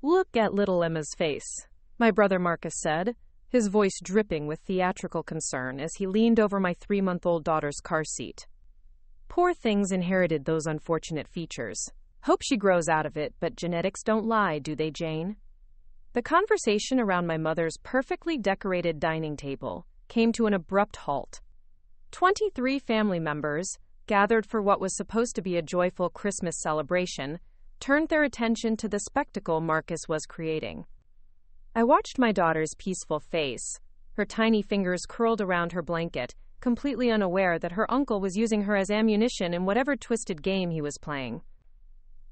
Look at little Emma's face, my brother Marcus said, his voice dripping with theatrical concern as he leaned over my 3-month-old daughter's car seat. Poor thing's inherited those unfortunate features. Hope she grows out of it, but genetics don't lie, do they, Jane? The conversation around my mother's perfectly decorated dining table came to an abrupt halt. 23 family members, gathered for what was supposed to be a joyful Christmas celebration, turned their attention to the spectacle Marcus was creating. I watched my daughter's peaceful face, her tiny fingers curled around her blanket, completely unaware that her uncle was using her as ammunition in whatever twisted game he was playing.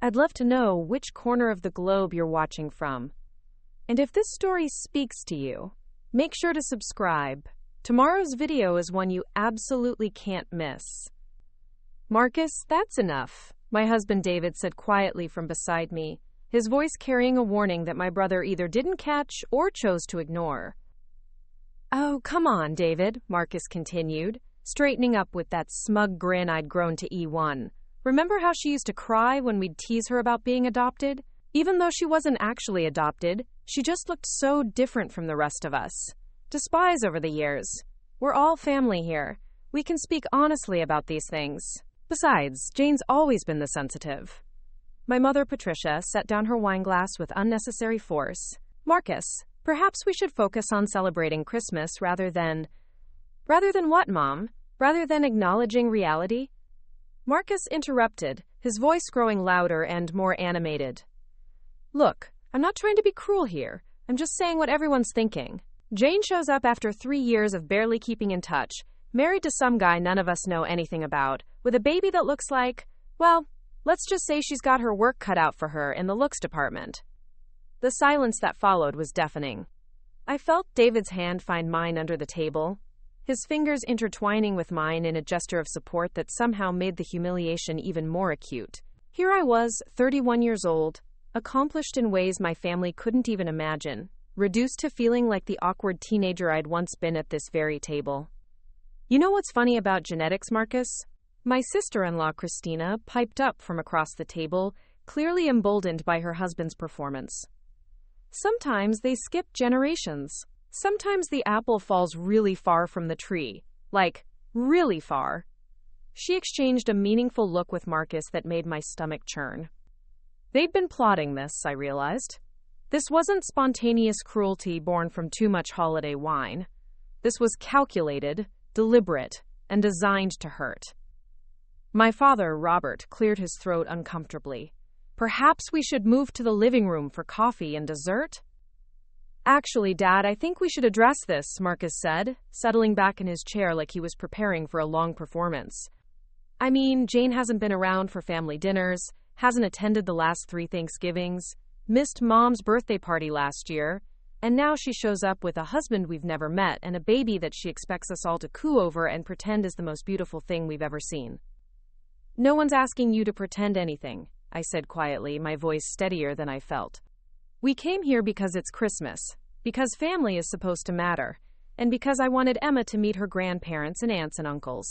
I'd love to know which corner of the globe you're watching from. And if this story speaks to you, make sure to subscribe. Tomorrow's video is one you absolutely can't miss. Marcus, that's enough, my husband David said quietly from beside me, his voice carrying a warning that my brother either didn't catch or chose to ignore. Oh, come on, David, Marcus continued, straightening up with that smug grin I'd grown to E1. Remember how she used to cry when we'd tease her about being adopted? Even though she wasn't actually adopted, she just looked so different from the rest of us. Despise over the years. We're all family here. We can speak honestly about these things. Besides, Jane's always been the sensitive. My mother, Patricia, set down her wineglass with unnecessary force. Marcus, perhaps we should focus on celebrating Christmas rather than what, Mom? Rather than acknowledging reality? Marcus interrupted, his voice growing louder and more animated. Look, I'm not trying to be cruel here. I'm just saying what everyone's thinking. Jane shows up after 3 years of barely keeping in touch, married to some guy none of us know anything about, with a baby that looks like, well, let's just say she's got her work cut out for her in the looks department. The silence that followed was deafening. I felt David's hand find mine under the table, his fingers intertwining with mine in a gesture of support that somehow made the humiliation even more acute. Here I was, 31 years old, accomplished in ways my family couldn't even imagine, reduced to feeling like the awkward teenager I'd once been at this very table. You know what's funny about genetics, Marcus? My sister-in-law, Christina, piped up from across the table, clearly emboldened by her husband's performance. Sometimes they skip generations. Sometimes the apple falls really far from the tree. Like, really far. She exchanged a meaningful look with Marcus that made my stomach churn. They'd been plotting this, I realized. This wasn't spontaneous cruelty born from too much holiday wine. This was calculated, deliberate, and designed to hurt. My father, Robert, cleared his throat uncomfortably. Perhaps we should move to the living room for coffee and dessert? Actually, Dad, I think we should address this, Marcus said, settling back in his chair like he was preparing for a long performance. I mean, Jane hasn't been around for family dinners, hasn't attended the last 3 Thanksgivings, missed Mom's birthday party last year, and now she shows up with a husband we've never met and a baby that she expects us all to coo over and pretend is the most beautiful thing we've ever seen. No one's asking you to pretend anything, I said quietly, my voice steadier than I felt. We came here because it's Christmas, because family is supposed to matter, and because I wanted Emma to meet her grandparents and aunts and uncles.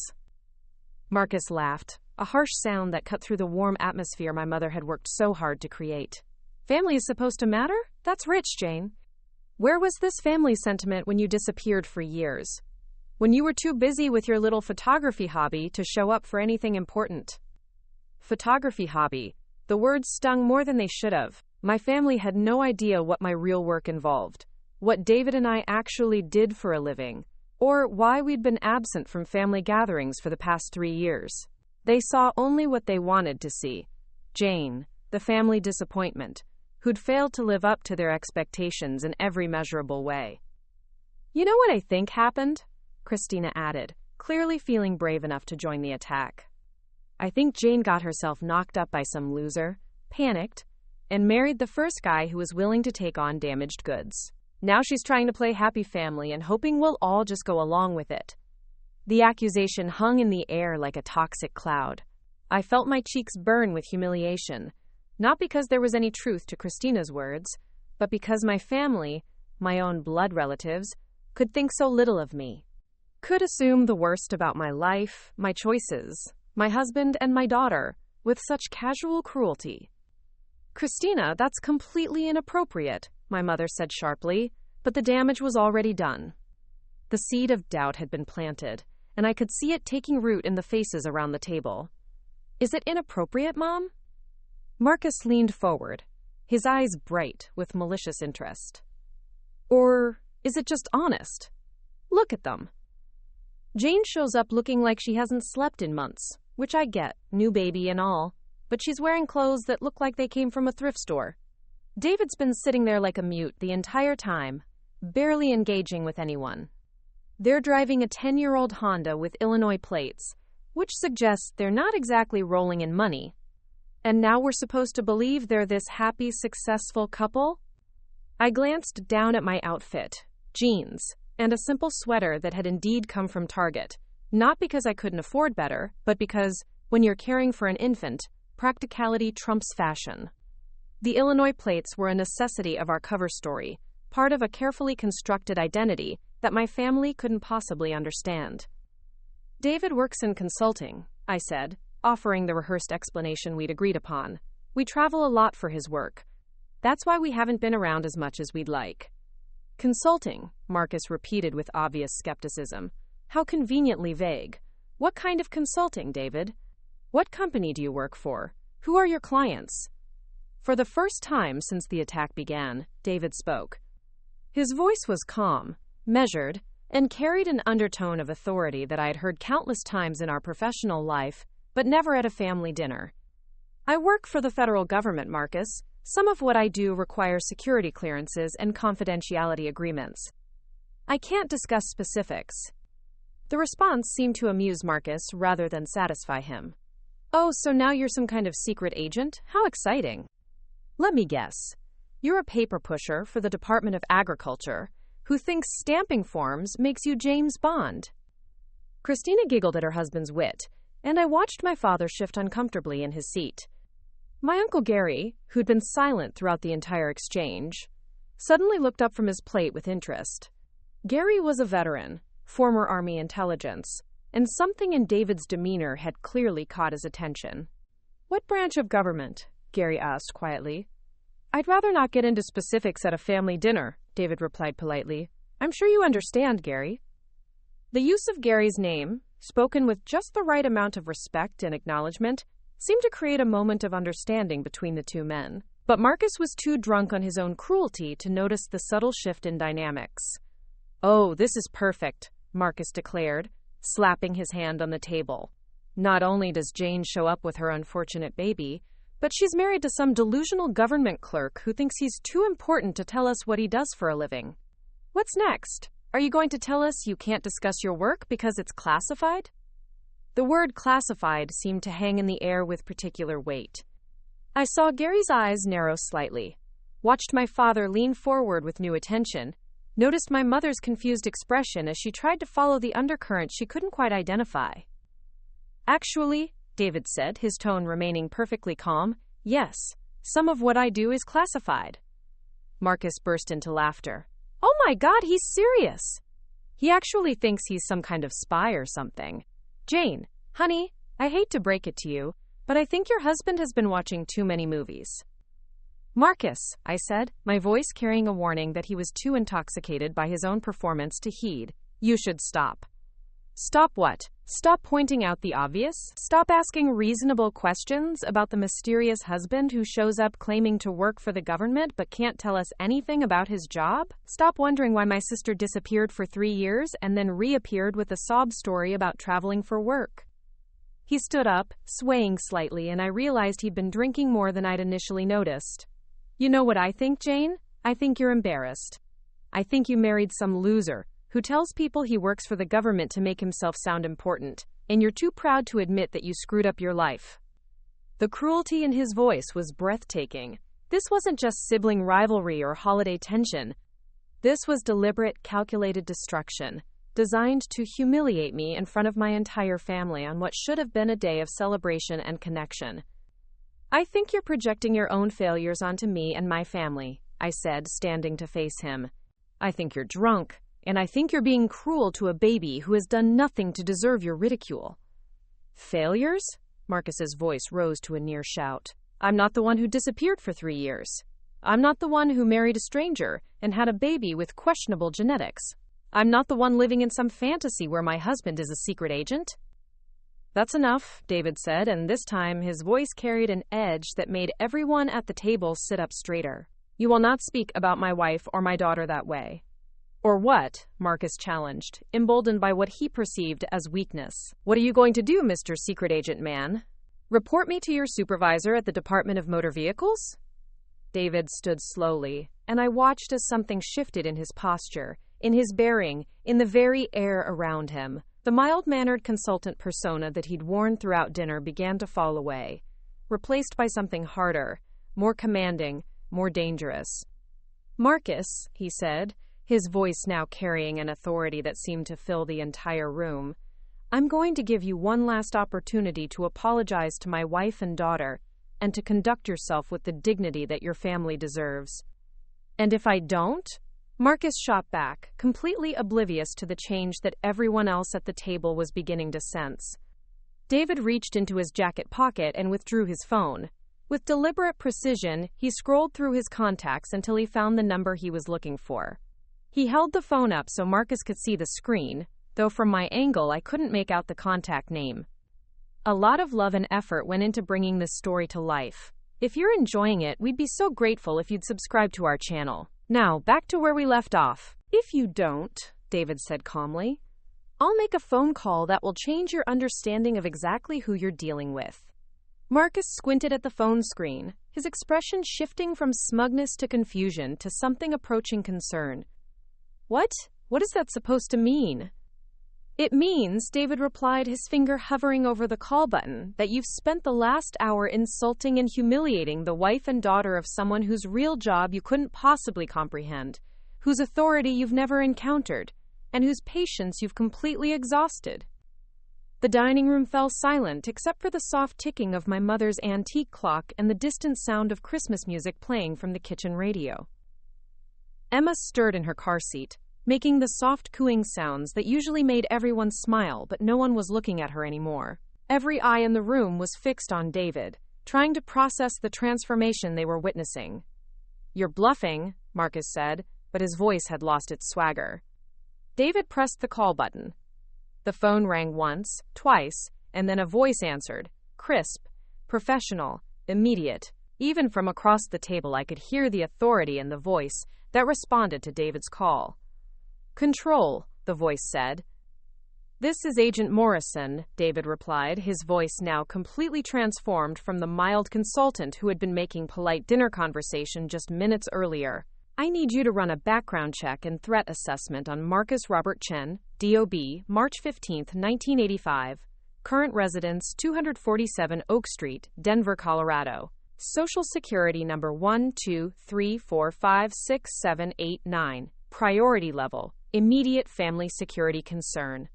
Marcus laughed, a harsh sound that cut through the warm atmosphere my mother had worked so hard to create. Family is supposed to matter? That's rich, Jane. Where was this family sentiment when you disappeared for years? When you were too busy with your little photography hobby to show up for anything important? Photography hobby. The words stung more than they should have. My family had no idea what my real work involved, what David and I actually did for a living, or why we'd been absent from family gatherings for the past 3 years. They saw only what they wanted to see. Jane, the family disappointment, who'd failed to live up to their expectations in every measurable way. You know what I think happened? Christina added, clearly feeling brave enough to join the attack. I think Jane got herself knocked up by some loser, panicked, and married the first guy who was willing to take on damaged goods. Now she's trying to play happy family and hoping we'll all just go along with it. The accusation hung in the air like a toxic cloud. I felt my cheeks burn with humiliation, not because there was any truth to Christina's words, but because my family, my own blood relatives, could think so little of me. Could assume the worst about my life, my choices, my husband and my daughter, with such casual cruelty. Christina, that's completely inappropriate, my mother said sharply, but the damage was already done. The seed of doubt had been planted, and I could see it taking root in the faces around the table. Is it inappropriate, Mom? Marcus leaned forward, his eyes bright with malicious interest. Or is it just honest? Look at them. Jane shows up looking like she hasn't slept in months, which I get, new baby and all, but she's wearing clothes that look like they came from a thrift store. David's been sitting there like a mute the entire time, barely engaging with anyone. They're driving a 10-year-old Honda with Illinois plates, which suggests they're not exactly rolling in money. And now we're supposed to believe they're this happy, successful couple? I glanced down at my outfit, jeans, and a simple sweater that had indeed come from Target, not because I couldn't afford better, but because, when you're caring for an infant, practicality trumps fashion. The Illinois plates were a necessity of our cover story, part of a carefully constructed identity that my family couldn't possibly understand. David works in consulting, I said, offering the rehearsed explanation we'd agreed upon. We travel a lot for his work. That's why we haven't been around as much as we'd like. Consulting, Marcus repeated with obvious skepticism. How conveniently vague. What kind of consulting, David? What company do you work for? Who are your clients? For the first time since the attack began, David spoke. His voice was calm, measured, and carried an undertone of authority that I had heard countless times in our professional life, but never at a family dinner. I work for the federal government, Marcus. Some of what I do requires security clearances and confidentiality agreements. I can't discuss specifics. The response seemed to amuse Marcus rather than satisfy him. Oh, so now you're some kind of secret agent? How exciting. Let me guess. You're a paper pusher for the Department of Agriculture who thinks stamping forms makes you James Bond. Christina giggled at her husband's wit, and I watched my father shift uncomfortably in his seat. My Uncle Gary, who'd been silent throughout the entire exchange, suddenly looked up from his plate with interest. Gary was a veteran, former Army intelligence, and something in David's demeanor had clearly caught his attention. What branch of government? Gary asked quietly. I'd rather not get into specifics at a family dinner, David replied politely. I'm sure you understand, Gary. The use of Gary's name, spoken with just the right amount of respect and acknowledgement, seemed to create a moment of understanding between the two men. But Marcus was too drunk on his own cruelty to notice the subtle shift in dynamics. Oh, this is perfect, Marcus declared, slapping his hand on the table. Not only does Jane show up with her unfortunate baby, but she's married to some delusional government clerk who thinks he's too important to tell us what he does for a living. What's next? Are you going to tell us you can't discuss your work because it's classified? The word classified seemed to hang in the air with particular weight. I saw Gary's eyes narrow slightly, watched my father lean forward with new attention, noticed my mother's confused expression as she tried to follow the undercurrent she couldn't quite identify. Actually, David said, his tone remaining perfectly calm, yes, some of what I do is classified. Marcus burst into laughter. Oh my God, he's serious. He actually thinks he's some kind of spy or something. Jane, honey, I hate to break it to you, but I think your husband has been watching too many movies. Marcus, I said, my voice carrying a warning that he was too intoxicated by his own performance to heed. You should stop. Stop what? Stop pointing out the obvious? Stop asking reasonable questions about the mysterious husband who shows up claiming to work for the government but can't tell us anything about his job? Stop wondering why my sister disappeared for 3 years and then reappeared with a sob story about traveling for work. He stood up, swaying slightly, and I realized he'd been drinking more than I'd initially noticed. You know what I think, Jane? I think you're embarrassed. I think you married some loser who tells people he works for the government to make himself sound important, and you're too proud to admit that you screwed up your life. The cruelty in his voice was breathtaking. This wasn't just sibling rivalry or holiday tension. This was deliberate, calculated destruction, designed to humiliate me in front of my entire family on what should have been a day of celebration and connection. I think you're projecting your own failures onto me and my family, I said, standing to face him. I think you're drunk. And I think you're being cruel to a baby who has done nothing to deserve your ridicule. Failures? Marcus's voice rose to a near shout. I'm not the one who disappeared for 3 years. I'm not the one who married a stranger and had a baby with questionable genetics. I'm not the one living in some fantasy where my husband is a secret agent. That's enough, David said, and this time his voice carried an edge that made everyone at the table sit up straighter. You will not speak about my wife or my daughter that way. Or what? Marcus challenged, emboldened by what he perceived as weakness. What are you going to do, Mr. Secret Agent Man? Report me to your supervisor at the Department of Motor Vehicles? David stood slowly, and I watched as something shifted in his posture, in his bearing, in the very air around him. The mild-mannered consultant persona that he'd worn throughout dinner began to fall away, replaced by something harder, more commanding, more dangerous. Marcus, he said, his voice now carrying an authority that seemed to fill the entire room, I'm going to give you one last opportunity to apologize to my wife and daughter, and to conduct yourself with the dignity that your family deserves. And if I don't? Marcus shot back, completely oblivious to the change that everyone else at the table was beginning to sense. David reached into his jacket pocket and withdrew his phone. With deliberate precision, he scrolled through his contacts until he found the number he was looking for. He held the phone up so Marcus could see the screen, though from my angle I couldn't make out the contact name. A lot of love and effort went into bringing this story to life. If you're enjoying it, we'd be so grateful if you'd subscribe to our channel. Now, back to where we left off. If you don't, David said calmly, I'll make a phone call that will change your understanding of exactly who you're dealing with. Marcus squinted at the phone screen, his expression shifting from smugness to confusion to something approaching concern. What? What is that supposed to mean? It means, David replied, his finger hovering over the call button, that you've spent the last hour insulting and humiliating the wife and daughter of someone whose real job you couldn't possibly comprehend, whose authority you've never encountered, and whose patience you've completely exhausted. The dining room fell silent except for the soft ticking of my mother's antique clock and the distant sound of Christmas music playing from the kitchen radio. Emma stirred in her car seat, making the soft cooing sounds that usually made everyone smile, but no one was looking at her anymore. Every eye in the room was fixed on David, trying to process the transformation they were witnessing. You're bluffing, Marcus said, but his voice had lost its swagger. David pressed the call button. The phone rang once, twice, and then a voice answered, crisp, professional, immediate. Even from across the table I could hear the authority in the voice that responded to David's call. Control, the voice said. This is Agent Morrison, David replied, his voice now completely transformed from the mild consultant who had been making polite dinner conversation just minutes earlier. I need you to run a background check and threat assessment on Marcus Robert Chen, DOB, March 15, 1985. Current residence, 247 Oak Street, Denver, Colorado. Social Security number 123456789. Priority level, immediate family security concern.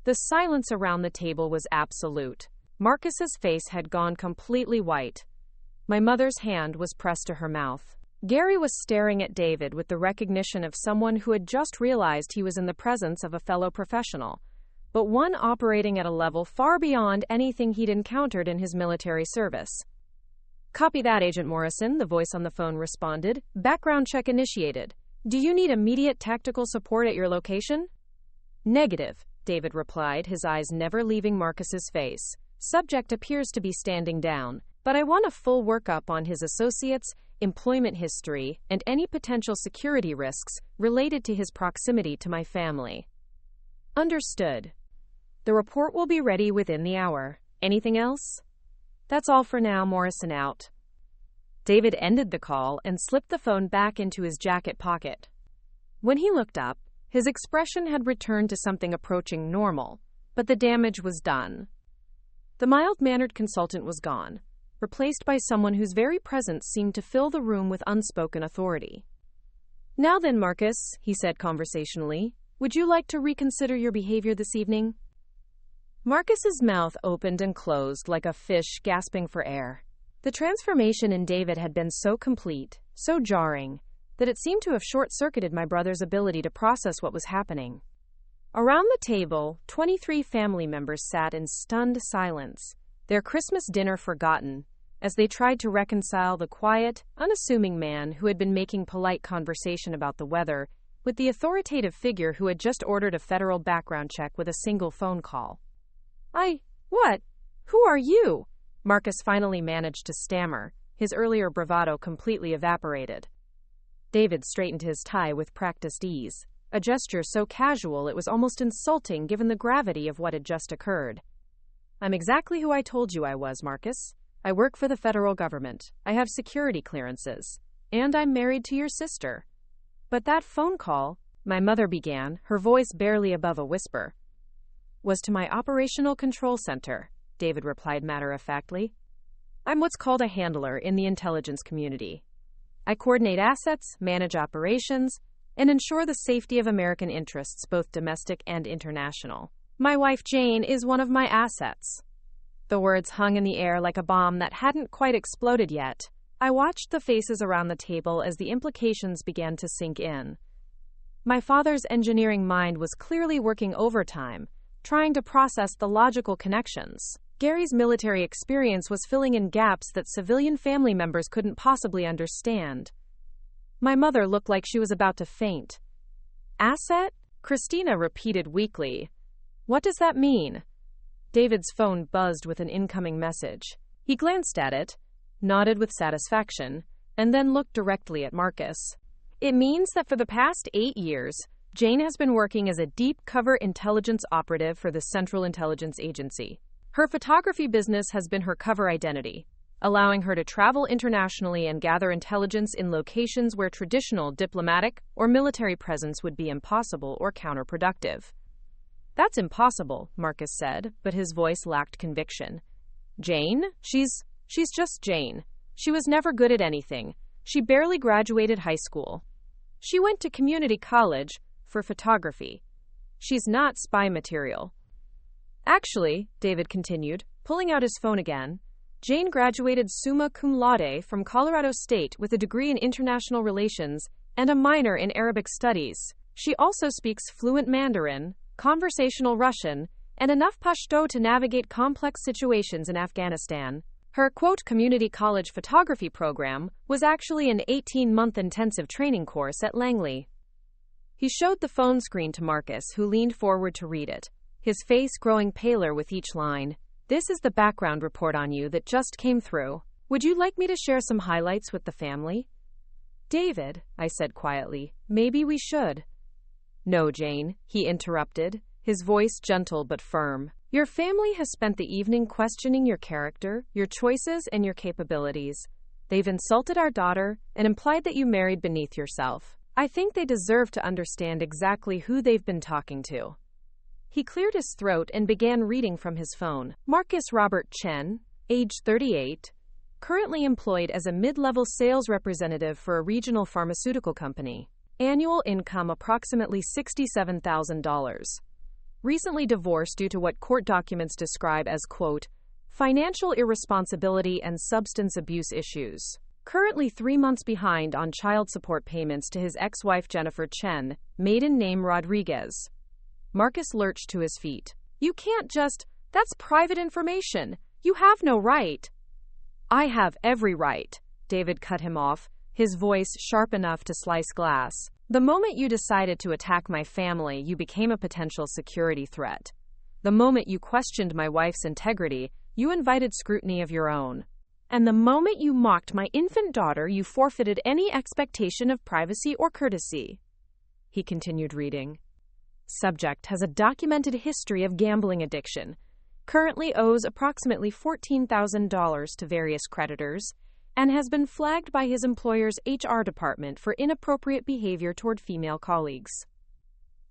The silence around the table was absolute. Marcus's face had gone completely white. My mother's hand was pressed to her mouth. Gary was staring at David with the recognition of someone who had just realized he was in the presence of a fellow professional, but one operating at a level far beyond anything he'd encountered in his military service. Copy that, Agent Morrison, the voice on the phone responded. Background check initiated. Do you need immediate tactical support at your location? Negative, David replied, his eyes never leaving Marcus's face. Subject appears to be standing down, but I want a full workup on his associates, employment history, and any potential security risks related to his proximity to my family. Understood. The report will be ready within the hour. Anything else? That's all for now, Morrison out. David ended the call and slipped the phone back into his jacket pocket. When he looked up, his expression had returned to something approaching normal, but the damage was done. The mild-mannered consultant was gone, replaced by someone whose very presence seemed to fill the room with unspoken authority. Now then, Marcus, he said conversationally, would you like to reconsider your behavior this evening? Marcus's mouth opened and closed like a fish gasping for air. The transformation in David had been so complete, so jarring, that it seemed to have short-circuited my brother's ability to process what was happening. Around the table, 23 family members sat in stunned silence, their Christmas dinner forgotten, as they tried to reconcile the quiet, unassuming man who had been making polite conversation about the weather with the authoritative figure who had just ordered a federal background check with a single phone call. What? Who are you? Marcus finally managed to stammer, his earlier bravado completely evaporated. David straightened his tie with practiced ease, a gesture so casual it was almost insulting given the gravity of what had just occurred. I'm exactly who I told you I was, Marcus. I work for the federal government. I have security clearances. And I'm married to your sister. But that phone call, my mother began, her voice barely above a whisper, was to my operational control center, David replied matter-of-factly. I'm what's called a handler in the intelligence community. I coordinate assets, manage operations, and ensure the safety of American interests, both domestic and international. My wife Jane is one of my assets. The words hung in the air like a bomb that hadn't quite exploded yet. I watched the faces around the table as the implications began to sink in. My father's engineering mind was clearly working overtime, trying to process the logical connections. Gary's military experience was filling in gaps that civilian family members couldn't possibly understand. My mother looked like she was about to faint. Asset? Christina repeated weakly. What does that mean? David's phone buzzed with an incoming message. He glanced at it, nodded with satisfaction, and then looked directly at Marcus. It means that for the past 8 years, Jane has been working as a deep-cover intelligence operative for the Central Intelligence Agency. Her photography business has been her cover identity, allowing her to travel internationally and gather intelligence in locations where traditional diplomatic or military presence would be impossible or counterproductive. That's impossible, Marcus said, but his voice lacked conviction. Jane? She's just Jane. She was never good at anything. She barely graduated high school. She went to community college for photography. She's not spy material. Actually, David continued, pulling out his phone again, Jane graduated summa cum laude from Colorado State with a degree in international relations and a minor in Arabic studies. She also speaks fluent Mandarin, conversational Russian, and enough Pashto to navigate complex situations in Afghanistan. Her, quote, community college photography program was actually an 18-month intensive training course at Langley. He showed the phone screen to Marcus, who leaned forward to read it, his face growing paler with each line. This is the background report on you that just came through. Would you like me to share some highlights with the family? David, I said quietly, maybe we should. No, Jane, he interrupted, his voice gentle but firm. Your family has spent the evening questioning your character, your choices, and your capabilities. They've insulted our daughter and implied that you married beneath yourself. I think they deserve to understand exactly who they've been talking to. He cleared his throat and began reading from his phone. Marcus Robert Chen, age 38, currently employed as a mid-level sales representative for a regional pharmaceutical company. Annual income approximately $67,000. Recently divorced due to what court documents describe as, quote, financial irresponsibility and substance abuse issues. Currently 3 months behind on child support payments to his ex-wife Jennifer Chen, maiden name Rodriguez. Marcus lurched to his feet. You can't just, that's private information. You have no right. I have every right, David cut him off, his voice sharp enough to slice glass. The moment you decided to attack my family, you became a potential security threat. The moment you questioned my wife's integrity, you invited scrutiny of your own. And the moment you mocked my infant daughter, you forfeited any expectation of privacy or courtesy. He continued reading. Subject has a documented history of gambling addiction, currently owes approximately $14,000 to various creditors, and has been flagged by his employer's HR department for inappropriate behavior toward female colleagues.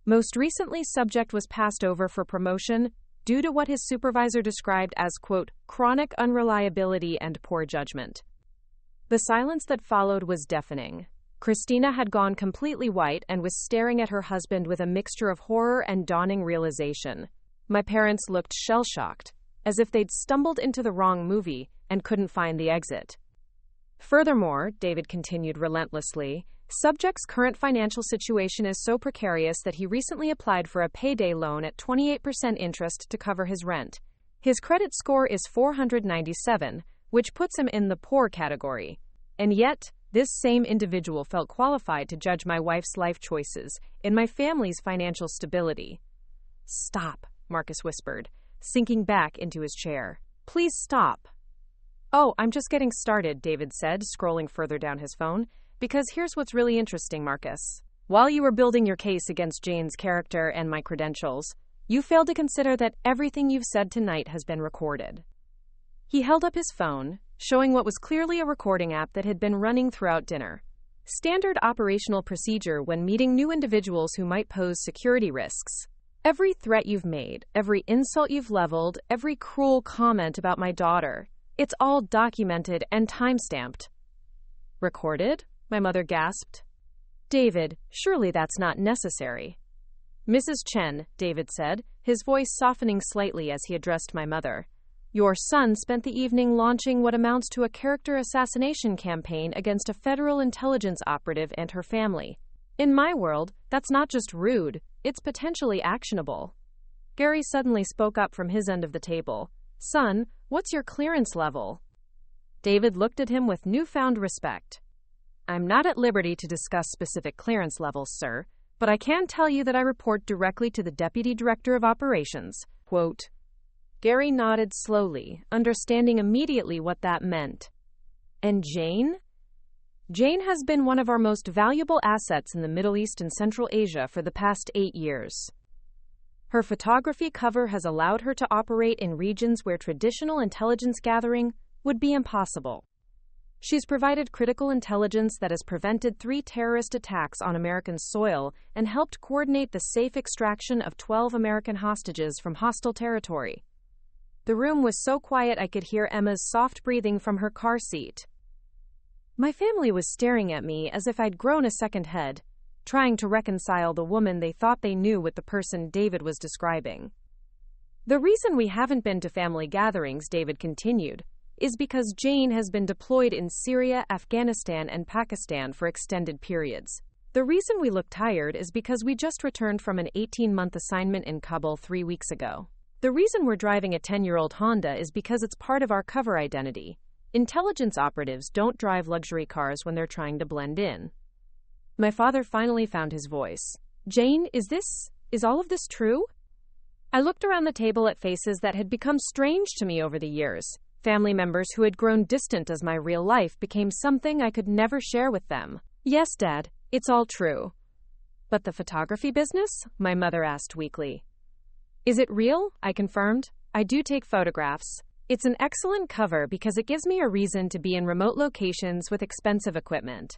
Most recently, subject was passed over for promotion due to what his supervisor described as, quote, chronic unreliability and poor judgment. The silence that followed was deafening. Christina had gone completely white and was staring at her husband with a mixture of horror and dawning realization. My parents looked shell-shocked, as if they'd stumbled into the wrong movie and couldn't find the exit. Furthermore, David continued relentlessly, subject's current financial situation is so precarious that he recently applied for a payday loan at 28% interest to cover his rent. His credit score is 497, which puts him in the poor category. And yet, this same individual felt qualified to judge my wife's life choices and my family's financial stability. "Stop," Marcus whispered, sinking back into his chair. "Please stop." "Oh, I'm just getting started," David said, scrolling further down his phone. "Because here's what's really interesting, Marcus. While you were building your case against Jane's character and my credentials, you failed to consider that everything you've said tonight has been recorded." He held up his phone, showing what was clearly a recording app that had been running throughout dinner. Standard operational procedure when meeting new individuals who might pose security risks. Every threat you've made, every insult you've leveled, every cruel comment about my daughter, it's all documented and time-stamped. "Recorded?" my mother gasped. "David, surely that's not necessary." "Mrs. Chen," David said, his voice softening slightly as he addressed my mother, "your son spent the evening launching what amounts to a character assassination campaign against a federal intelligence operative and her family. In my world, that's not just rude, it's potentially actionable." Gary suddenly spoke up from his end of the table. "Son, what's your clearance level?" David looked at him with newfound respect. "I'm not at liberty to discuss specific clearance levels, sir, but I can tell you that I report directly to the Deputy Director of Operations." Quote. Gary nodded slowly, understanding immediately what that meant. "And Jane?" "Jane has been one of our most valuable assets in the Middle East and Central Asia for the past 8 years. Her photography cover has allowed her to operate in regions where traditional intelligence gathering would be impossible. She's provided critical intelligence that has prevented 3 terrorist attacks on American soil and helped coordinate the safe extraction of 12 American hostages from hostile territory." The room was so quiet I could hear Emma's soft breathing from her car seat. My family was staring at me as if I'd grown a second head, trying to reconcile the woman they thought they knew with the person David was describing. "The reason we haven't been to family gatherings," David continued, "is because Jane has been deployed in Syria, Afghanistan, and Pakistan for extended periods. The reason we look tired is because we just returned from an 18-month assignment in Kabul 3 weeks ago. The reason we're driving a 10-year-old Honda is because it's part of our cover identity. Intelligence operatives don't drive luxury cars when they're trying to blend in." My father finally found his voice. "Jane, is all of this true?" I looked around the table at faces that had become strange to me over the years. Family members who had grown distant as my real life became something I could never share with them. "Yes, Dad, it's all true." "But the photography business?" my mother asked weakly. "Is it real?" I confirmed. "I do take photographs. It's an excellent cover because it gives me a reason to be in remote locations with expensive equipment.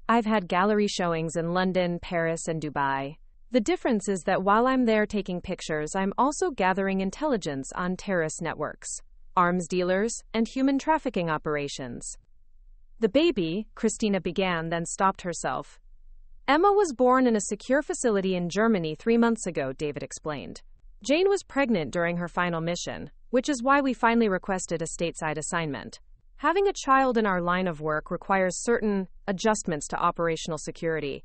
I've had gallery showings in London, Paris, and Dubai. The difference is that while I'm there taking pictures, I'm also gathering intelligence on terrorist networks, arms dealers, and human trafficking operations." "The baby," Christina began, then stopped herself. "Emma was born in a secure facility in Germany 3 months ago," David explained. "Jane was pregnant during her final mission, which is why we finally requested a stateside assignment. Having a child in our line of work requires certain adjustments to operational security."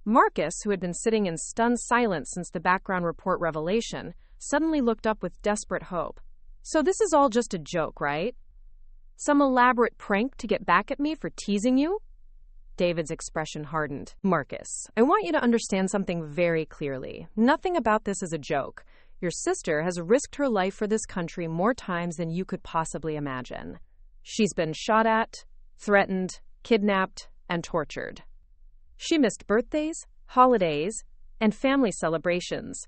Marcus, who had been sitting in stunned silence since the background report revelation, suddenly looked up with desperate hope. "So this is all just a joke, right? Some elaborate prank to get back at me for teasing you?" David's expression hardened. "Marcus, I want you to understand something very clearly. Nothing about this is a joke. Your sister has risked her life for this country more times than you could possibly imagine. She's been shot at, threatened, kidnapped, and tortured. She missed birthdays, holidays, and family celebrations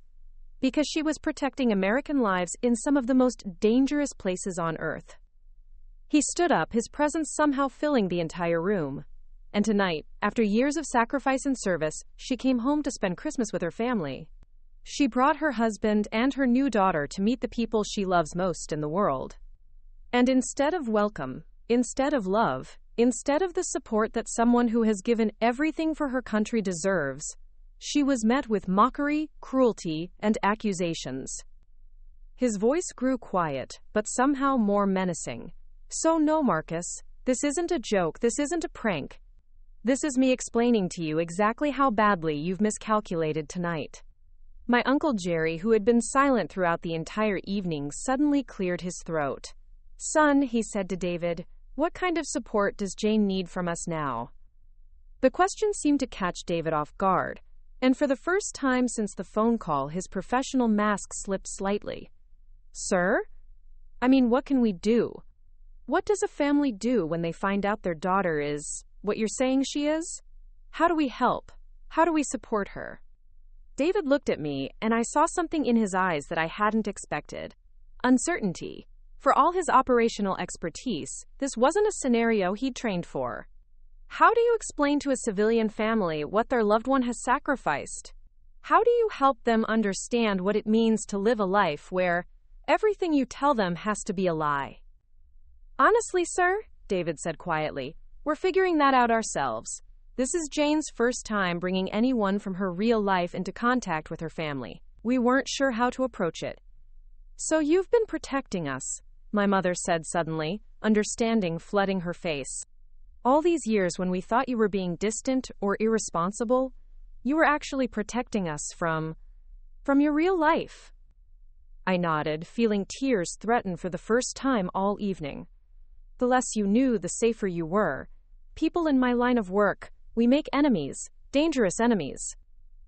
because she was protecting American lives in some of the most dangerous places on Earth." He stood up, his presence somehow filling the entire room. "And tonight, after years of sacrifice and service, she came home to spend Christmas with her family. She brought her husband and her new daughter to meet the people she loves most in the world. And instead of welcome, instead of love, instead of the support that someone who has given everything for her country deserves, she was met with mockery, cruelty, and accusations." His voice grew quiet, but somehow more menacing. "So no, Marcus, this isn't a joke, this isn't a prank. This is me explaining to you exactly how badly you've miscalculated tonight." My Uncle Jerry, who had been silent throughout the entire evening, suddenly cleared his throat. "Son," he said to David, "what kind of support does Jane need from us now?" The question seemed to catch David off guard, and for the first time since the phone call, his professional mask slipped slightly. "Sir? I mean, what can we do? What does a family do when they find out their daughter is what you're saying she is? How do we help? How do we support her?" David looked at me, and I saw something in his eyes that I hadn't expected. Uncertainty. For all his operational expertise, this wasn't a scenario he'd trained for. How do you explain to a civilian family what their loved one has sacrificed? How do you help them understand what it means to live a life where everything you tell them has to be a lie? "Honestly, sir," David said quietly, "we're figuring that out ourselves. This is Jane's first time bringing anyone from her real life into contact with her family. We weren't sure how to approach it." "So you've been protecting us," my mother said suddenly, understanding flooding her face. "All these years when we thought you were being distant or irresponsible, you were actually protecting us from your real life." I nodded, feeling tears threaten for the first time all evening. The less you knew, the safer you were. People in my line of work, we make enemies, dangerous enemies.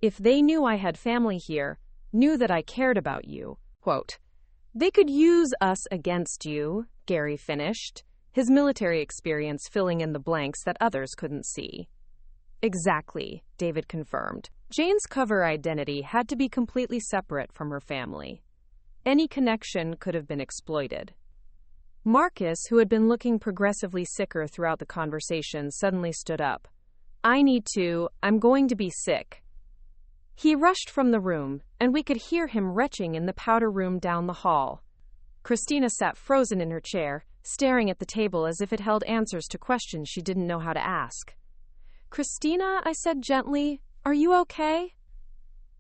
If they knew I had family here, knew that I cared about you, quote, "they could use us against you," Gary finished, his military experience filling in the blanks that others couldn't see. "Exactly," David confirmed. Jane's cover identity had to be completely separate from her family. Any connection could have been exploited. Marcus, who had been looking progressively sicker throughout the conversation, suddenly stood up. I'm going to be sick." He rushed from the room, and we could hear him retching in the powder room down the hall. Christina sat frozen in her chair, staring at the table as if it held answers to questions she didn't know how to ask. "Christina," I said gently, "are you okay?"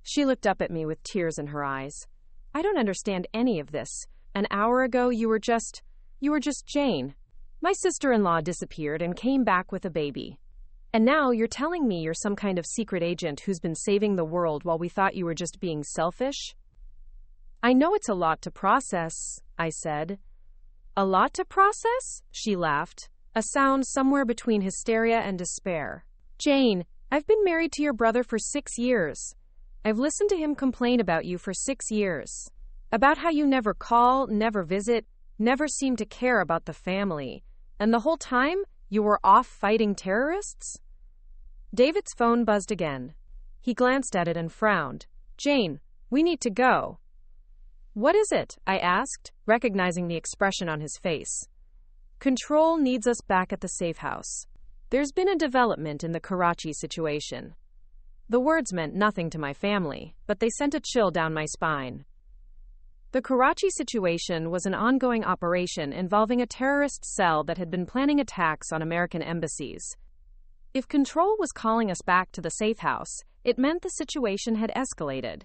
She looked up at me with tears in her eyes. "I don't understand any of this. An hour ago, you were just Jane. My sister-in-law disappeared and came back with a baby. And now you're telling me you're some kind of secret agent who's been saving the world while we thought you were just being selfish?" "I know it's a lot to process," I said. "A lot to process?" She laughed, a sound somewhere between hysteria and despair. "Jane, I've been married to your brother for 6 years. I've listened to him complain about you for 6 years. About how you never call, never visit, never seem to care about the family. And the whole time, you were off fighting terrorists?" David's phone buzzed again. He glanced at it and frowned. "Jane, we need to go." "What is it?" I asked, recognizing the expression on his face. "Control needs us back at the safe house. There's been a development in the Karachi situation." The words meant nothing to my family, but they sent a chill down my spine. The Karachi situation was an ongoing operation involving a terrorist cell that had been planning attacks on American embassies. If Control was calling us back to the safe house, it meant the situation had escalated.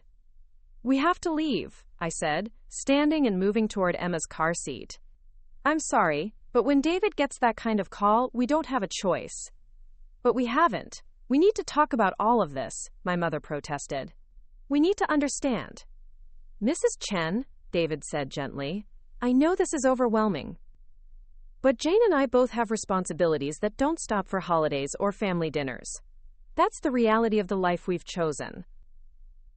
"We have to leave," I said, standing and moving toward Emma's car seat. "I'm sorry, but when David gets that kind of call, we don't have a choice." "But we haven't. We need to talk about all of this," my mother protested. "We need to understand." "Mrs. Chen," David said gently, "I know this is overwhelming. But Jane and I both have responsibilities that don't stop for holidays or family dinners. That's the reality of the life we've chosen."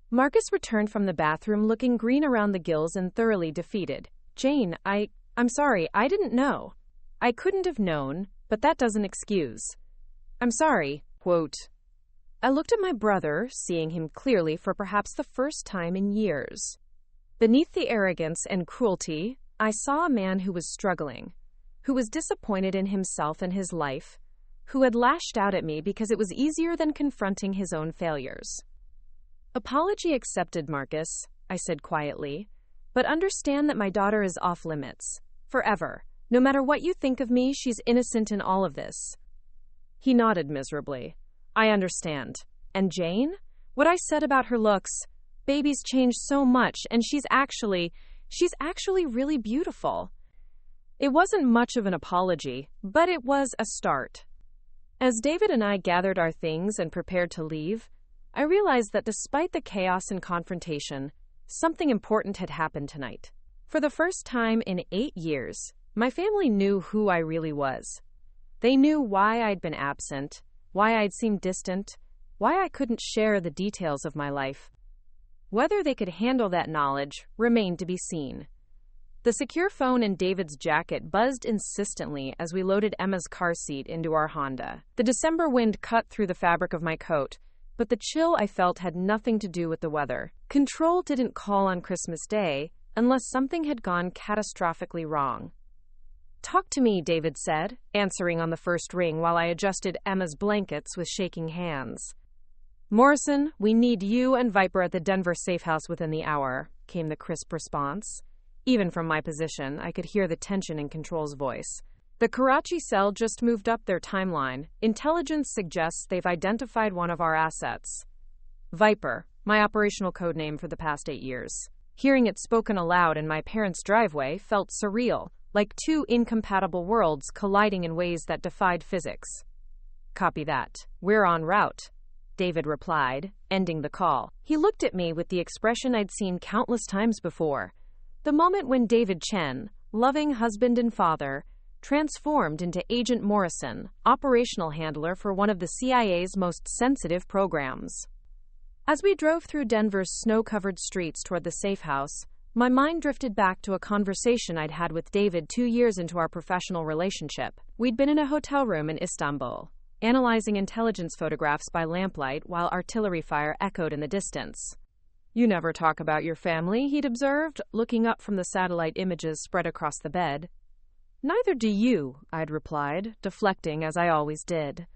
Marcus returned from the bathroom looking green around the gills and thoroughly defeated. "Jane, I'm sorry, I didn't know. I couldn't have known, but that doesn't excuse. I'm sorry, quote." I looked at my brother, seeing him clearly for perhaps the first time in years. Beneath the arrogance and cruelty, I saw a man who was struggling, who was disappointed in himself and his life, who had lashed out at me because it was easier than confronting his own failures. "Apology accepted, Marcus," I said quietly, "but understand that my daughter is off limits. Forever. No matter what you think of me, she's innocent in all of this." He nodded miserably. "I understand. And Jane? What I said about her looks. Baby's changed so much, and she's actually really beautiful." It wasn't much of an apology, but it was a start. As David and I gathered our things and prepared to leave, I realized that despite the chaos and confrontation, something important had happened tonight. For the first time in 8 years, My family knew who I really was. They knew why I'd been absent, why I'd seemed distant, why I couldn't share the details of my life. Whether they could handle that knowledge remained to be seen. The secure phone in David's jacket buzzed insistently as we loaded Emma's car seat into our Honda. The December wind cut through the fabric of my coat, but the chill I felt had nothing to do with the weather. Control didn't call on Christmas Day unless something had gone catastrophically wrong. "Talk to me," David said, answering on the first ring while I adjusted Emma's blankets with shaking hands. "Morrison, we need you and Viper at the Denver safe house within the hour," came the crisp response. Even from my position, I could hear the tension in Control's voice. "The Karachi cell just moved up their timeline. Intelligence suggests they've identified one of our assets." Viper, my operational code name for the past 8 years. Hearing it spoken aloud in my parents' driveway felt surreal, like two incompatible worlds colliding in ways that defied physics. "Copy that. We're en route," David replied, ending the call. He looked at me with the expression I'd seen countless times before. The moment when David Chen, loving husband and father, transformed into Agent Morrison, operational handler for one of the CIA's most sensitive programs. As we drove through Denver's snow-covered streets toward the safe house, my mind drifted back to a conversation I'd had with David 2 years into our professional relationship. We'd been in a hotel room in Istanbul, analyzing intelligence photographs by lamplight while artillery fire echoed in the distance. "You never talk about your family," he'd observed, looking up from the satellite images spread across the bed. "Neither do you," I'd replied, deflecting as I always did.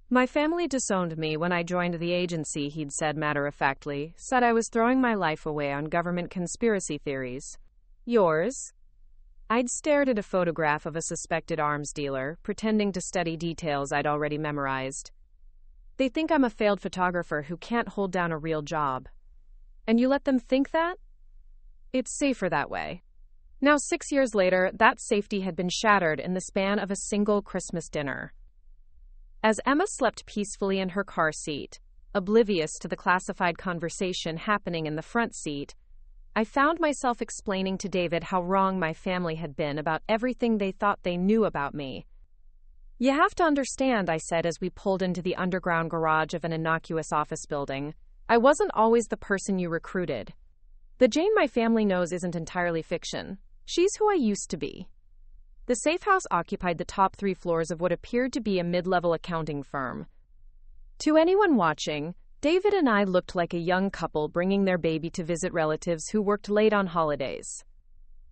"My family disowned me when I joined the agency," he'd said matter-of-factly, "said I was throwing my life away on government conspiracy theories." "Yours?" I'd stared at a photograph of a suspected arms dealer, pretending to study details I'd already memorized. "They think I'm a failed photographer who can't hold down a real job." "And you let them think that?" "It's safer that way." Now, 6 years later, that safety had been shattered in the span of a single Christmas dinner. As Emma slept peacefully in her car seat, oblivious to the classified conversation happening in the front seat, I found myself explaining to David how wrong my family had been about everything they thought they knew about me. "You have to understand," I said as we pulled into the underground garage of an innocuous office building, "I wasn't always the person you recruited. The Jane my family knows isn't entirely fiction. She's who I used to be." The safe house occupied the top 3 floors of what appeared to be a mid-level accounting firm. To anyone watching, David and I looked like a young couple bringing their baby to visit relatives who worked late on holidays.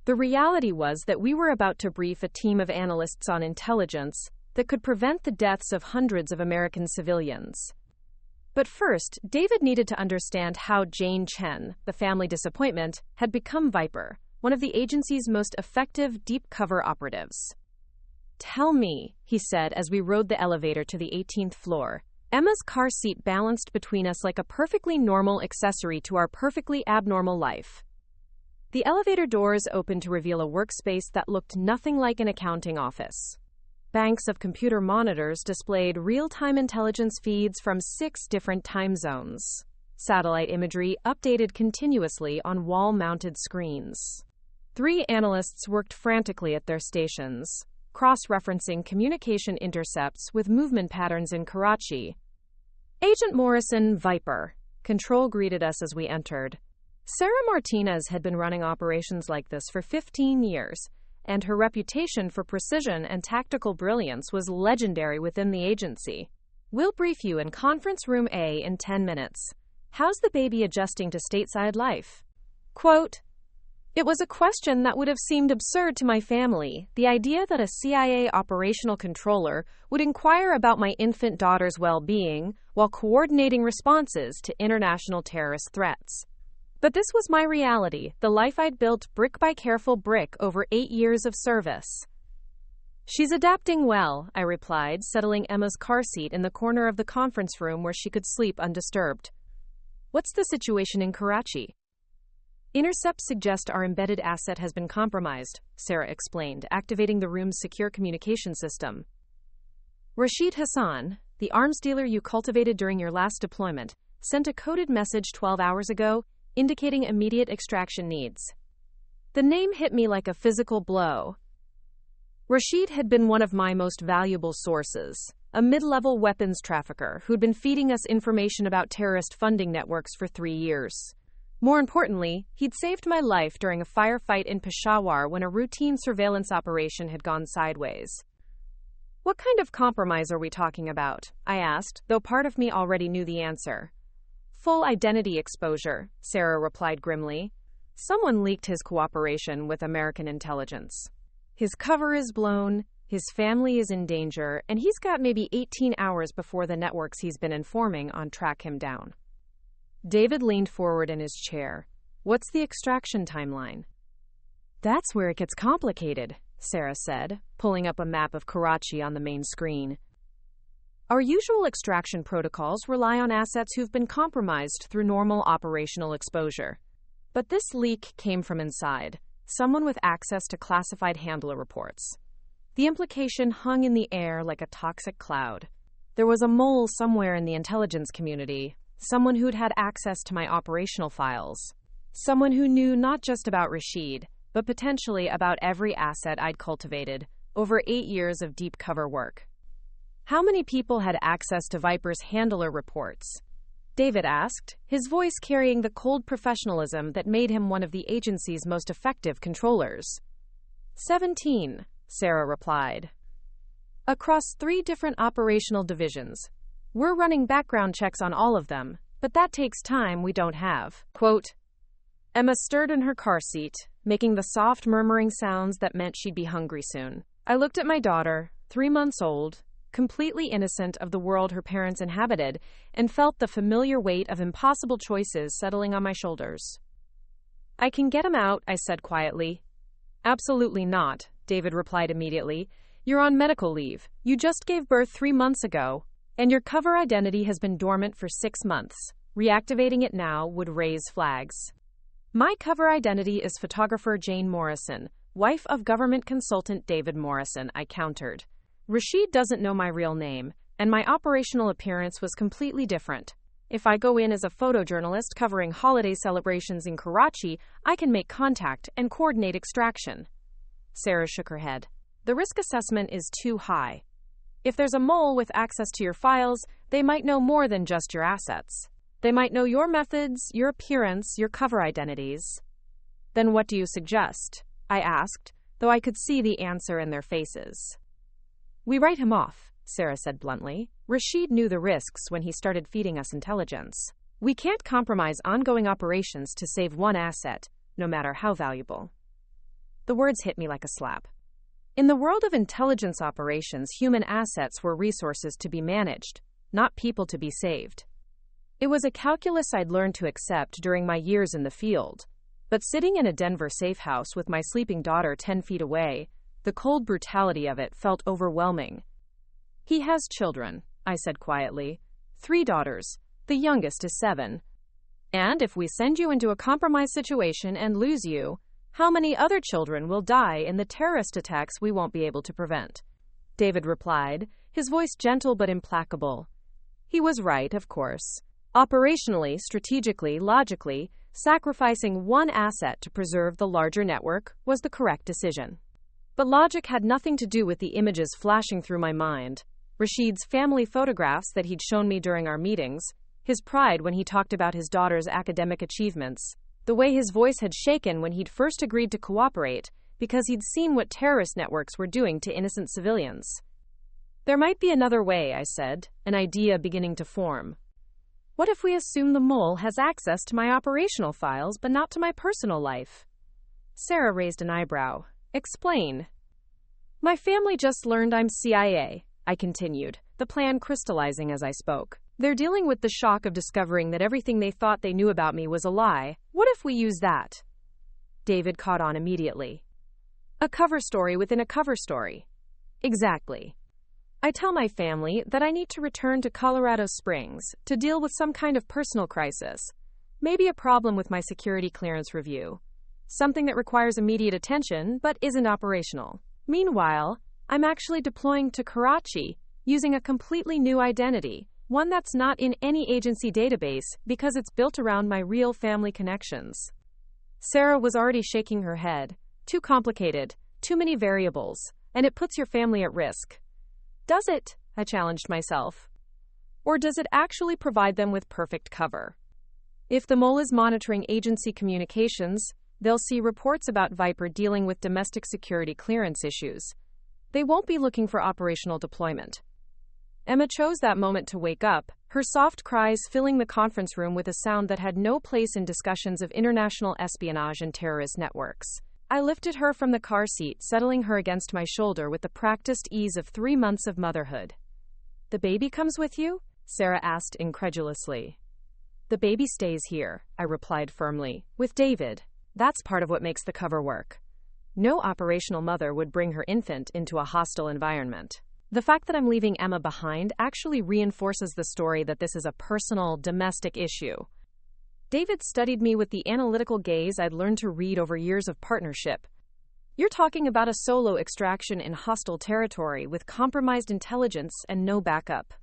The reality was that we were about to brief a team of analysts on intelligence that could prevent the deaths of hundreds of American civilians. But first, David needed to understand how Jane Chen, the family disappointment, had become Viper, one of the agency's most effective deep-cover operatives. "Tell me," he said as we rode the elevator to the 18th floor. Emma's car seat balanced between us like a perfectly normal accessory to our perfectly abnormal life. The elevator doors opened to reveal a workspace that looked nothing like an accounting office. Banks of computer monitors displayed real-time intelligence feeds from 6 different time zones. Satellite imagery updated continuously on wall-mounted screens. 3 analysts worked frantically at their stations, cross-referencing communication intercepts with movement patterns in Karachi. "Agent Morrison, Viper," Control greeted us as we entered. Sarah Martinez had been running operations like this for 15 years, and her reputation for precision and tactical brilliance was legendary within the agency. "We'll brief you in Conference Room A in 10 minutes. How's the baby adjusting to stateside life?" Quote, "It was a question that would have seemed absurd to my family, the idea that a CIA operational controller would inquire about my infant daughter's well-being while coordinating responses to international terrorist threats. But this was my reality, the life I'd built brick by careful brick over 8 years of service." "She's adapting well," I replied, settling Emma's car seat in the corner of the conference room where she could sleep undisturbed. "What's the situation in Karachi?" "Intercepts suggest our embedded asset has been compromised," Sarah explained, activating the room's secure communication system. "Rashid Hassan, the arms dealer you cultivated during your last deployment, sent a coded message 12 hours ago, indicating immediate extraction needs." The name hit me like a physical blow. Rashid had been one of my most valuable sources, a mid-level weapons trafficker who'd been feeding us information about terrorist funding networks for 3 years. More importantly, he'd saved my life during a firefight in Peshawar when a routine surveillance operation had gone sideways. What kind of compromise are we talking about? I asked, though part of me already knew the answer. Full identity exposure, Sarah replied grimly. Someone leaked his cooperation with American intelligence. His cover is blown, his family is in danger, and he's got maybe 18 hours before the networks he's been informing on track him down. David leaned forward in his chair. What's the extraction timeline? That's where it gets complicated, Sarah said, pulling up a map of Karachi on the main screen. Our usual extraction protocols rely on assets who've been compromised through normal operational exposure. But this leak came from inside, someone with access to classified handler reports. The implication hung in the air like a toxic cloud. There was a mole somewhere in the intelligence community, someone who'd had access to my operational files. Someone who knew not just about Rashid, but potentially about every asset I'd cultivated over 8 years of deep cover work. How many people had access to Viper's handler reports? David asked, his voice carrying the cold professionalism that made him one of the agency's most effective controllers. 17, Sarah replied. Across 3 different operational divisions. We're running background checks on all of them, but that takes time we don't have. Quote, Emma stirred in her car seat, making the soft murmuring sounds that meant she'd be hungry soon. I looked at my daughter, 3 months old, completely innocent of the world her parents inhabited, and felt the familiar weight of impossible choices settling on my shoulders. I can get him out, I said quietly. Absolutely not, David replied immediately. You're on medical leave. You just gave birth 3 months ago, and your cover identity has been dormant for 6 months. Reactivating it now would raise flags. My cover identity is photographer Jane Morrison, wife of government consultant David Morrison, I countered. Rashid doesn't know my real name, and my operational appearance was completely different. If I go in as a photojournalist covering holiday celebrations in Karachi, I can make contact and coordinate extraction. Sarah shook her head. The risk assessment is too high. If there's a mole with access to your files, they might know more than just your assets. They might know your methods, your appearance, your cover identities. Then what do you suggest? I asked, though I could see the answer in their faces. We write him off, Sarah said bluntly. Rashid knew the risks when he started feeding us intelligence. We can't compromise ongoing operations to save one asset, no matter how valuable. The words hit me like a slap. In the world of intelligence operations, human assets were resources to be managed, not people to be saved. It was a calculus I'd learned to accept during my years in the field. But sitting in a Denver safe house with my sleeping daughter 10 feet away, the cold brutality of it felt overwhelming. He has children, I said quietly. 3 daughters. The youngest is 7. And if we send you into a compromised situation and lose you, how many other children will die in the terrorist attacks we won't be able to prevent? David replied, his voice gentle but implacable. He was right, of course. Operationally, strategically, logically, sacrificing one asset to preserve the larger network was the correct decision. But logic had nothing to do with the images flashing through my mind. Rashid's family photographs that he'd shown me during our meetings, his pride when he talked about his daughter's academic achievements, the way his voice had shaken when he'd first agreed to cooperate because he'd seen what terrorist networks were doing to innocent civilians. There might be another way, I said, an idea beginning to form. What if we assume the mole has access to my operational files but not to my personal life? Sarah raised an eyebrow. Explain. My family just learned I'm CIA, I continued, the plan crystallizing as I spoke. They're dealing with the shock of discovering that everything they thought they knew about me was a lie. What if we use that? David caught on immediately. A cover story within a cover story. Exactly. I tell my family that I need to return to Colorado Springs to deal with some kind of personal crisis. Maybe a problem with my security clearance review. Something that requires immediate attention but isn't operational. Meanwhile, I'm actually deploying to Karachi using a completely new identity, one that's not in any agency database because it's built around my real family connections. Sarah was already shaking her head. Too complicated, too many variables. and it puts your family at risk. Does it? I challenged myself. Or does it actually provide them with perfect cover? If the mole is monitoring agency communications, they'll see reports about Viper dealing with domestic security clearance issues. They won't be looking for operational deployment. Emma chose that moment to wake up, her soft cries filling the conference room with a sound that had no place in discussions of international espionage and terrorist networks. I lifted her from the car seat, settling her against my shoulder with the practiced ease of 3 months of motherhood. "The baby comes with you?" Sarah asked incredulously. "The baby stays here," I replied firmly, "with David. That's part of what makes the cover work. No operational mother would bring her infant into a hostile environment. The fact that I'm leaving Emma behind actually reinforces the story that this is a personal, domestic issue." David studied me with the analytical gaze I'd learned to read over years of partnership. "You're talking about a solo extraction in hostile territory with compromised intelligence and no backup.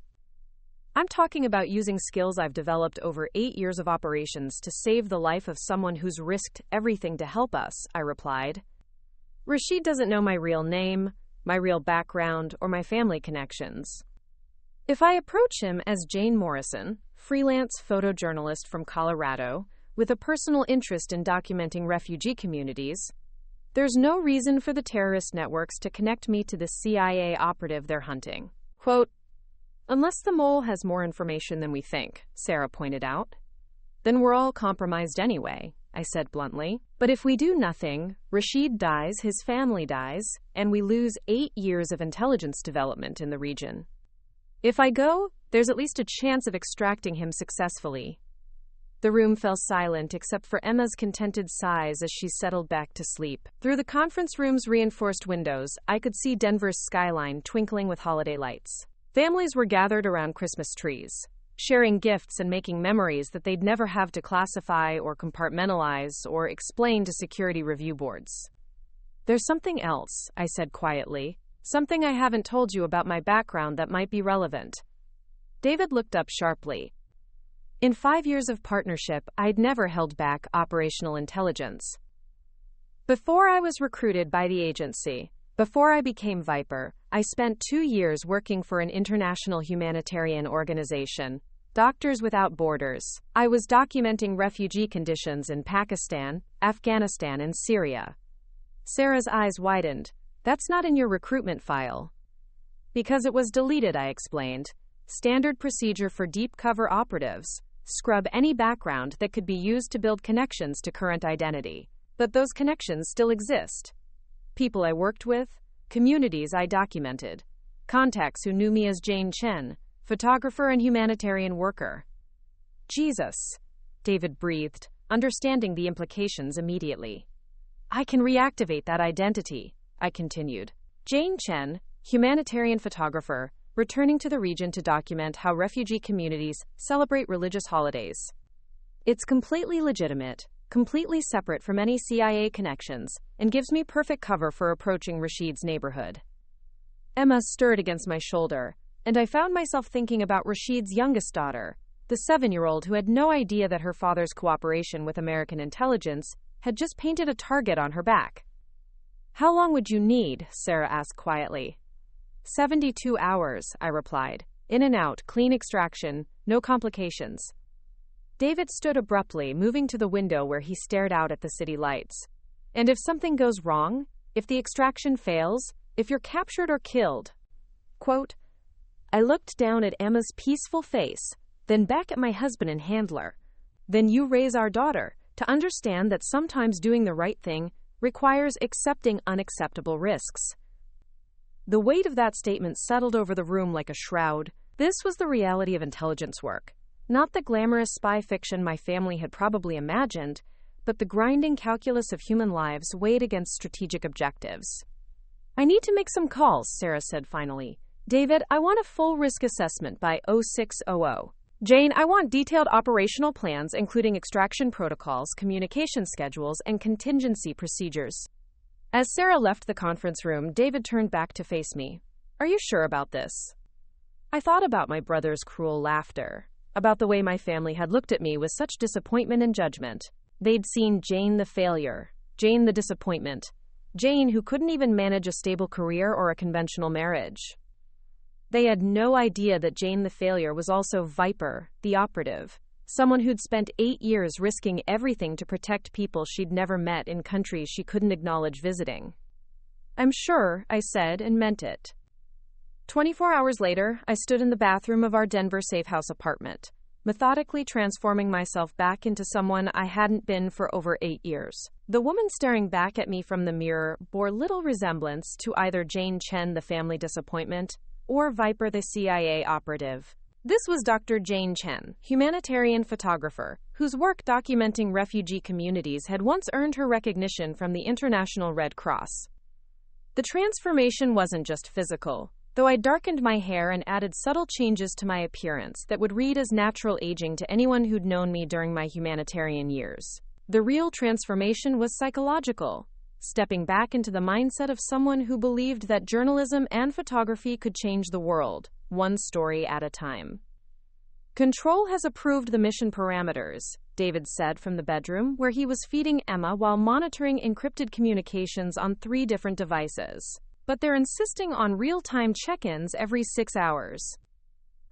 I'm talking about using skills I've developed over 8 years of operations to save the life of someone who's risked everything to help us," I replied. "Rashid doesn't know my real name, my real background, or my family connections. If I approach him as Jane Morrison, freelance photojournalist from Colorado, with a personal interest in documenting refugee communities, there's no reason for the terrorist networks to connect me to the CIA operative they're hunting." Quote, "Unless the mole has more information than we think," Sarah pointed out. "Then we're all compromised anyway," I said bluntly. "But if we do nothing, Rashid dies, his family dies, and we lose 8 years of intelligence development in the region. If I go, there's at least a chance of extracting him successfully." The room fell silent except for Emma's contented sighs as she settled back to sleep. Through the conference room's reinforced windows, I could see Denver's skyline twinkling with holiday lights. Families were gathered around Christmas trees, sharing gifts and making memories that they'd never have to classify or compartmentalize or explain to security review boards. "There's something else," I said quietly, "something I haven't told you about my background that might be relevant." David looked up sharply. In 5 years of partnership, I'd never held back operational intelligence. Before I was recruited by the agency, before I became Viper, I spent 2 years working for an international humanitarian organization, Doctors Without Borders. I was documenting refugee conditions in Pakistan, Afghanistan, and Syria. Sarah's eyes widened. "That's not in your recruitment file." "Because it was deleted," I explained. "Standard procedure for deep cover operatives. Scrub any background that could be used to build connections to current identity. But those connections still exist. People I worked with, communities I documented, contacts who knew me as Jane Chen, photographer and humanitarian worker." "Jesus," David breathed, understanding the implications immediately. "I can reactivate that identity," I continued. "Jane Chen, humanitarian photographer, returning to the region to document how refugee communities celebrate religious holidays. It's completely legitimate, completely separate from any CIA connections, and gives me perfect cover for approaching Rashid's neighborhood." Emma stirred against my shoulder, and I found myself thinking about Rashid's youngest daughter, the 7-year-old who had no idea that her father's cooperation with American intelligence had just painted a target on her back. "How long would you need?" Sarah asked quietly. 72 hours, I replied. "In and out, clean extraction, no complications." David stood abruptly, moving to the window where he stared out at the city lights. "And if something goes wrong? If the extraction fails? If you're captured or killed?" Quote, I looked down at Emma's peaceful face, then back at my husband and handler. "Then you raise our daughter to understand that sometimes doing the right thing requires accepting unacceptable risks." The weight of that statement settled over the room like a shroud. This was the reality of intelligence work. Not the glamorous spy fiction my family had probably imagined, but the grinding calculus of human lives weighed against strategic objectives. "I need to make some calls," Sarah said finally. "David, I want a full risk assessment by 0600. Jane, I want detailed operational plans including extraction protocols, communication schedules, and contingency procedures." As Sarah left the conference room, David turned back to face me. "Are you sure about this?" I thought about my brother's cruel laughter, about the way my family had looked at me with such disappointment and judgment. They'd seen Jane the failure, Jane the disappointment, Jane, who couldn't even manage a stable career or a conventional marriage. They had no idea that Jane the failure was also Viper, the operative, someone who'd spent 8 years risking everything to protect people she'd never met in countries she couldn't acknowledge visiting. "I'm sure," I said, and meant it. 24 hours later, I stood in the bathroom of our Denver safe house apartment, methodically transforming myself back into someone I hadn't been for over 8 years. The woman staring back at me from the mirror bore little resemblance to either Jane Chen, the family disappointment, or Viper, the CIA operative. This was Dr. Jane Chen, humanitarian photographer, whose work documenting refugee communities had once earned her recognition from the International Red Cross. The transformation wasn't just physical, though I darkened my hair and added subtle changes to my appearance that would read as natural aging to anyone who'd known me during my humanitarian years. The real transformation was psychological, stepping back into the mindset of someone who believed that journalism and photography could change the world, one story at a time. "Control has approved the mission parameters," David said from the bedroom, where he was feeding Emma while monitoring encrypted communications on 3 different devices. "But they're insisting on real-time check-ins every 6 hours.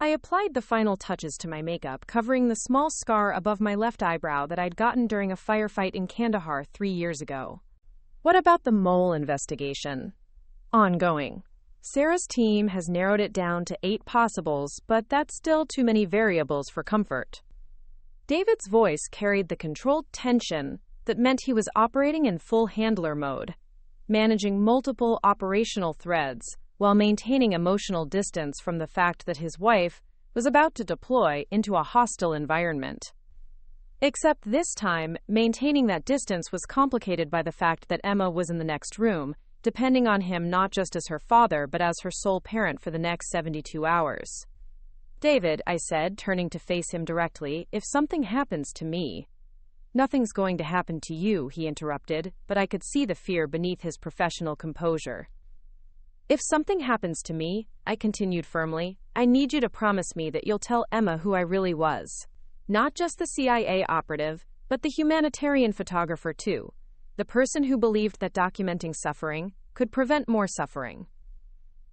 I applied the final touches to my makeup, covering the small scar above my left eyebrow that I'd gotten during a firefight in Kandahar 3 years ago. "What about the mole investigation?" "Ongoing. Sarah's team has narrowed it down to 8 possibles, but that's still too many variables for comfort." David's voice carried the controlled tension that meant he was operating in full handler mode, managing multiple operational threads while maintaining emotional distance from the fact that his wife was about to deploy into a hostile environment. Except this time, maintaining that distance was complicated by the fact that Emma was in the next room, depending on him not just as her father but as her sole parent for the next 72 hours. "David," I said, turning to face him directly, "if something happens to me—" "Nothing's going to happen to you," he interrupted, but I could see the fear beneath his professional composure. "If something happens to me," I continued firmly, "I need you to promise me that you'll tell Emma who I really was. Not just the CIA operative, but the humanitarian photographer too. The person who believed that documenting suffering could prevent more suffering."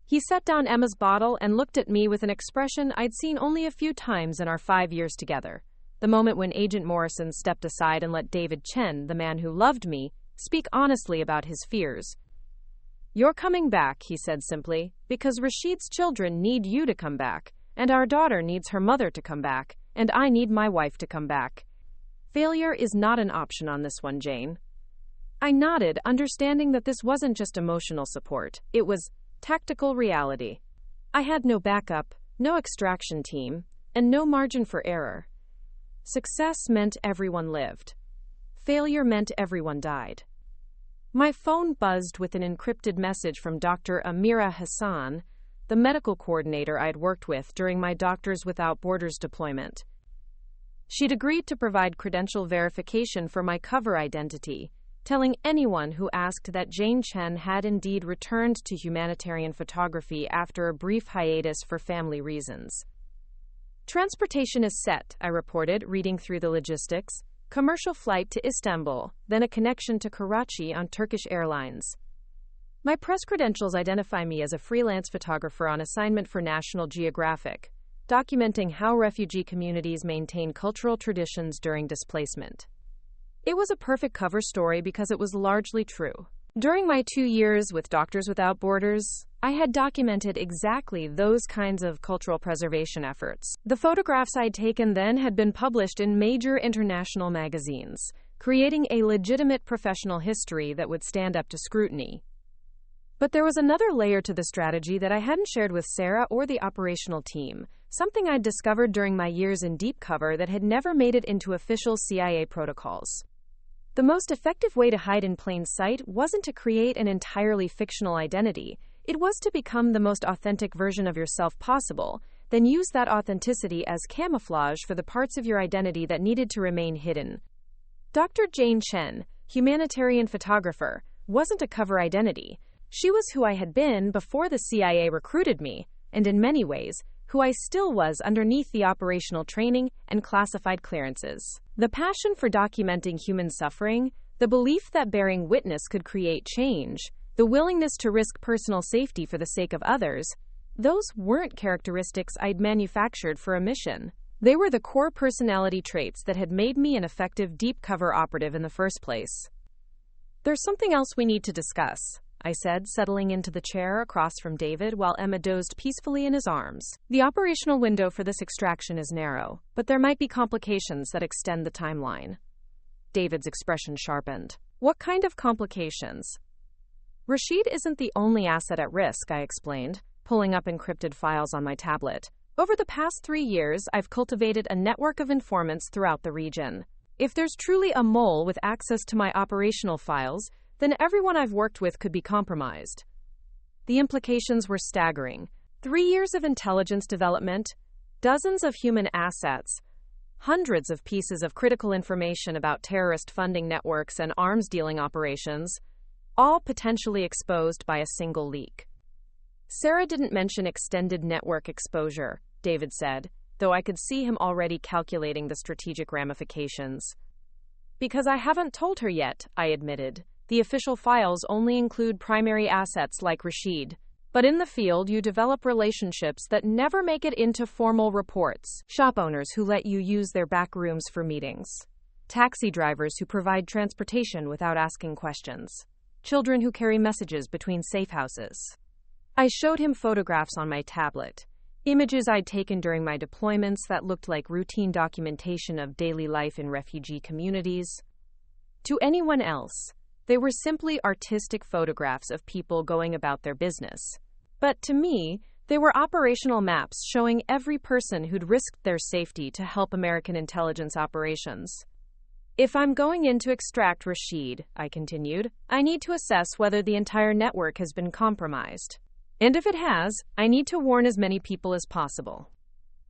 He set down Emma's bottle and looked at me with an expression I'd seen only a few times in our 5 years together. The moment when Agent Morrison stepped aside and let David Chen, the man who loved me, speak honestly about his fears. "You're coming back," he said simply, "because Rashid's children need you to come back, and our daughter needs her mother to come back, and I need my wife to come back. Failure is not an option on this one, Jane." I nodded, understanding that this wasn't just emotional support, it was tactical reality. I had no backup, no extraction team, and no margin for error. Success meant everyone lived. Failure meant everyone died. My phone buzzed with an encrypted message from Dr. Amira Hassan, the medical coordinator I'd worked with during my Doctors Without Borders deployment. She'd agreed to provide credential verification for my cover identity, telling anyone who asked that Jane Chen had indeed returned to humanitarian photography after a brief hiatus for family reasons. "Transportation is set," I reported, reading through the logistics. "Commercial flight to Istanbul, then a connection to Karachi on Turkish Airlines." My press credentials identify me as a freelance photographer on assignment for National Geographic, documenting how refugee communities maintain cultural traditions during displacement. It was a perfect cover story because it was largely true. During my 2 years with Doctors Without Borders, I had documented exactly those kinds of cultural preservation efforts. The photographs I'd taken then had been published in major international magazines, creating a legitimate professional history that would stand up to scrutiny. But there was another layer to the strategy that I hadn't shared with Sarah or the operational team, something I'd discovered during my years in deep cover that had never made it into official CIA protocols. The most effective way to hide in plain sight wasn't to create an entirely fictional identity. It was to become the most authentic version of yourself possible, then use that authenticity as camouflage for the parts of your identity that needed to remain hidden. Dr. Jane Chen, humanitarian photographer, wasn't a cover identity. She was who I had been before the CIA recruited me, and in many ways, who I still was underneath the operational training and classified clearances. The passion for documenting human suffering, The belief that bearing witness could create change, the willingness to risk personal safety for the sake of others, those weren't characteristics I'd manufactured for a mission. They were the core personality traits that had made me an effective deep cover operative in the first place. "There's something else we need to discuss," I said, settling into the chair across from David while Emma dozed peacefully in his arms. "The operational window for this extraction is narrow, but there might be complications that extend the timeline." David's expression sharpened. "What kind of complications?" "Rashid isn't the only asset at risk," I explained, pulling up encrypted files on my tablet. "Over the past 3 years, I've cultivated a network of informants throughout the region. If there's truly a mole with access to my operational files, then everyone I've worked with could be compromised." The implications were staggering. 3 years of intelligence development, dozens of human assets, hundreds of pieces of critical information about terrorist funding networks and arms-dealing operations, all potentially exposed by a single leak. "Sarah didn't mention extended network exposure," David said, though I could see him already calculating the strategic ramifications. "Because I haven't told her yet," I admitted. "The official files only include primary assets like Rashid. But in the field, you develop relationships that never make it into formal reports. Shop owners who let you use their back rooms for meetings. Taxi drivers who provide transportation without asking questions. Children who carry messages between safe houses." I showed him photographs on my tablet, images I'd taken during my deployments that looked like routine documentation of daily life in refugee communities. To anyone else, they were simply artistic photographs of people going about their business. But to me, they were operational maps showing every person who'd risked their safety to help American intelligence operations. "If I'm going in to extract Rashid," I continued, "I need to assess whether the entire network has been compromised. And if it has, I need to warn as many people as possible."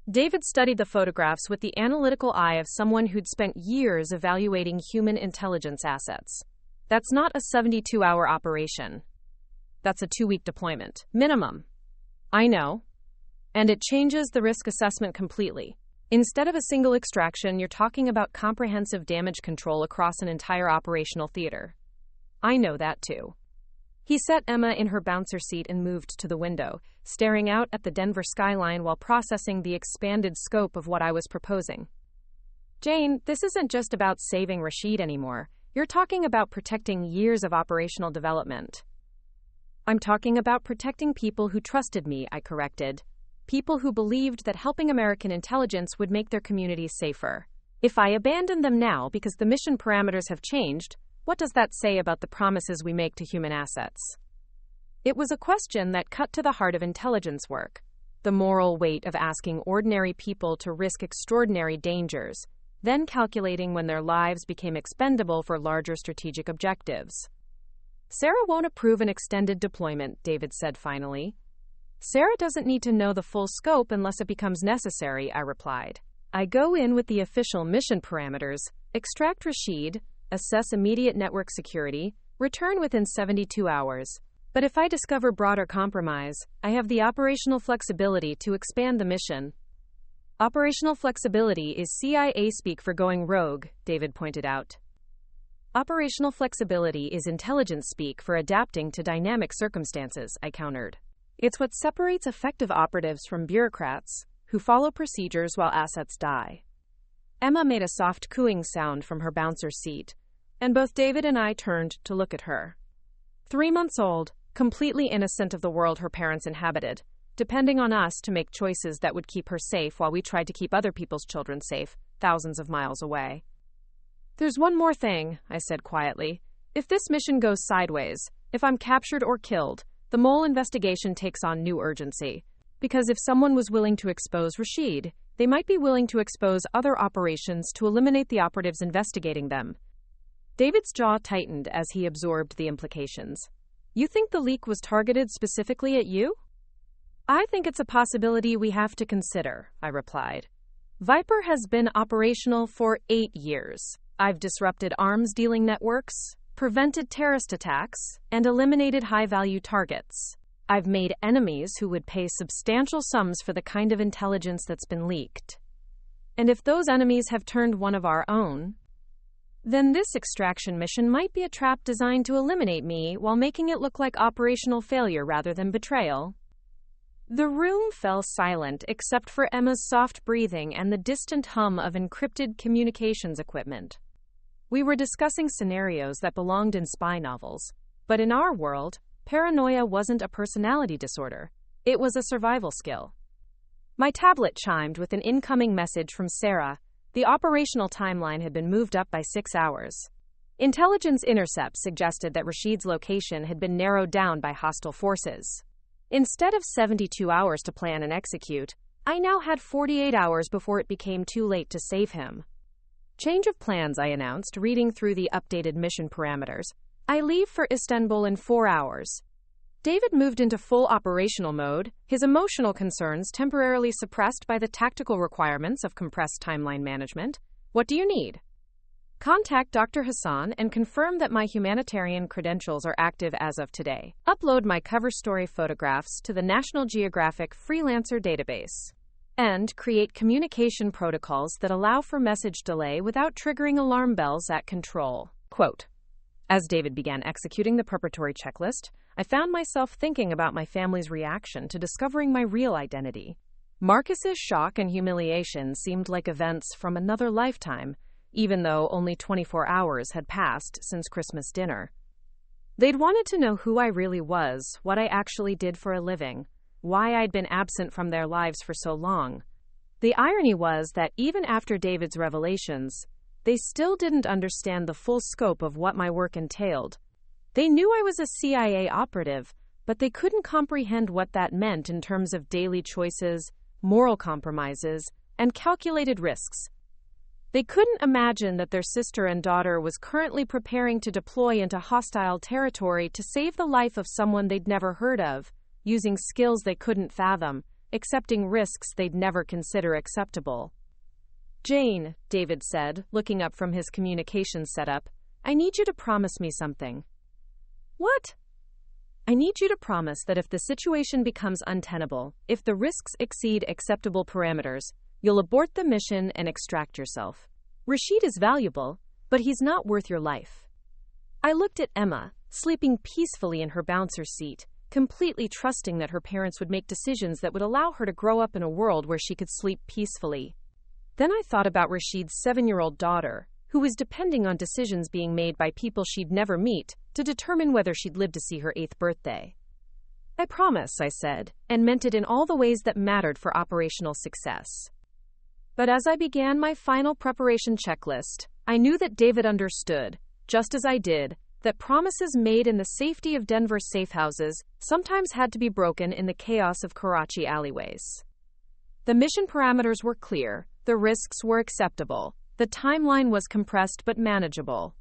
David studied the photographs with the analytical eye of someone who'd spent years evaluating human intelligence assets. "That's not a 72-hour operation. That's a 2-week deployment. Minimum." "I know. And it changes the risk assessment completely. Instead of a single extraction, you're talking about comprehensive damage control across an entire operational theater." "I know that too." He set Emma in her bouncer seat and moved to the window, staring out at the Denver skyline while processing the expanded scope of what I was proposing. "Jane, this isn't just about saving Rashid anymore. You're talking about protecting years of operational development." "I'm talking about protecting people who trusted me," I corrected. "People who believed that helping American intelligence would make their communities safer. If I abandon them now because the mission parameters have changed, what does that say about the promises we make to human assets?" It was a question that cut to the heart of intelligence work, the moral weight of asking ordinary people to risk extraordinary dangers, then calculating when their lives became expendable for larger strategic objectives. "Sarah won't approve an extended deployment," David said finally. "Sarah doesn't need to know the full scope unless it becomes necessary," I replied. "I go in with the official mission parameters, extract Rashid, assess immediate network security, return within 72 hours. But if I discover broader compromise, I have the operational flexibility to expand the mission." "Operational flexibility is CIA speak for going rogue," David pointed out. "Operational flexibility is intelligence speak for adapting to dynamic circumstances," I countered. "It's what separates effective operatives from bureaucrats who follow procedures while assets die." Emma made a soft cooing sound from her bouncer seat, and both David and I turned to look at her. 3 months old, completely innocent of the world her parents inhabited, depending on us to make choices that would keep her safe while we tried to keep other people's children safe, thousands of miles away. "There's one more thing," I said quietly. "If this mission goes sideways, if I'm captured or killed, the mole investigation takes on new urgency. Because if someone was willing to expose Rashid, they might be willing to expose other operations to eliminate the operatives investigating them." David's jaw tightened as he absorbed the implications. "You think the leak was targeted specifically at you?" "I think it's a possibility we have to consider," I replied. "Viper has been operational for 8 years. I've disrupted arms-dealing networks, prevented terrorist attacks, and eliminated high-value targets. I've made enemies who would pay substantial sums for the kind of intelligence that's been leaked. And if those enemies have turned one of our own, then this extraction mission might be a trap designed to eliminate me while making it look like operational failure rather than betrayal. The room fell silent except for Emma's soft breathing and the distant hum of encrypted communications equipment. We were discussing scenarios that belonged in spy novels, but in our world, paranoia wasn't a personality disorder. It was a survival skill. My tablet chimed with an incoming message from Sarah. The operational timeline had been moved up by 6 hours. Intelligence intercepts suggested that Rashid's location had been narrowed down by hostile forces. Instead of 72 hours to plan and execute, I now had 48 hours before it became too late to save him. Change of plans, I announced, reading through the updated mission parameters. I leave for Istanbul in 4 hours. David moved into full operational mode, his emotional concerns temporarily suppressed by the tactical requirements of compressed timeline management. What do you need? Contact Dr. Hassan and confirm that my humanitarian credentials are active as of today. Upload my cover story photographs to the National Geographic Freelancer database. And create communication protocols that allow for message delay without triggering alarm bells at control. Quote, as David began executing the preparatory checklist, I found myself thinking about my family's reaction to discovering my real identity. Marcus's shock and humiliation seemed like events from another lifetime, even though only 24 hours had passed since Christmas dinner. They'd wanted to know who I really was, what I actually did for a living, why I'd been absent from their lives for so long. The irony was that even after David's revelations, they still didn't understand the full scope of what my work entailed. They knew I was a CIA operative, but they couldn't comprehend what that meant in terms of daily choices, moral compromises, and calculated risks. They couldn't imagine that their sister and daughter was currently preparing to deploy into hostile territory to save the life of someone they'd never heard of, using skills they couldn't fathom, accepting risks they'd never consider acceptable. Jane, David said, looking up from his communications setup, I need you to promise me something. What? I need you to promise that if the situation becomes untenable, if the risks exceed acceptable parameters, you'll abort the mission and extract yourself. Rashid is valuable, but he's not worth your life. I looked at Emma, sleeping peacefully in her bouncer seat, completely trusting that her parents would make decisions that would allow her to grow up in a world where she could sleep peacefully. Then I thought about Rashid's 7-year-old daughter, who was depending on decisions being made by people she'd never meet to determine whether she'd live to see her 8th birthday. I promise, I said, and meant it in all the ways that mattered for operational success. But as I began my final preparation checklist, I knew that David understood, just as I did, that promises made in the safety of Denver's safe houses sometimes had to be broken in the chaos of Karachi alleyways. The mission parameters were clear, the risks were acceptable, the timeline was compressed but manageable.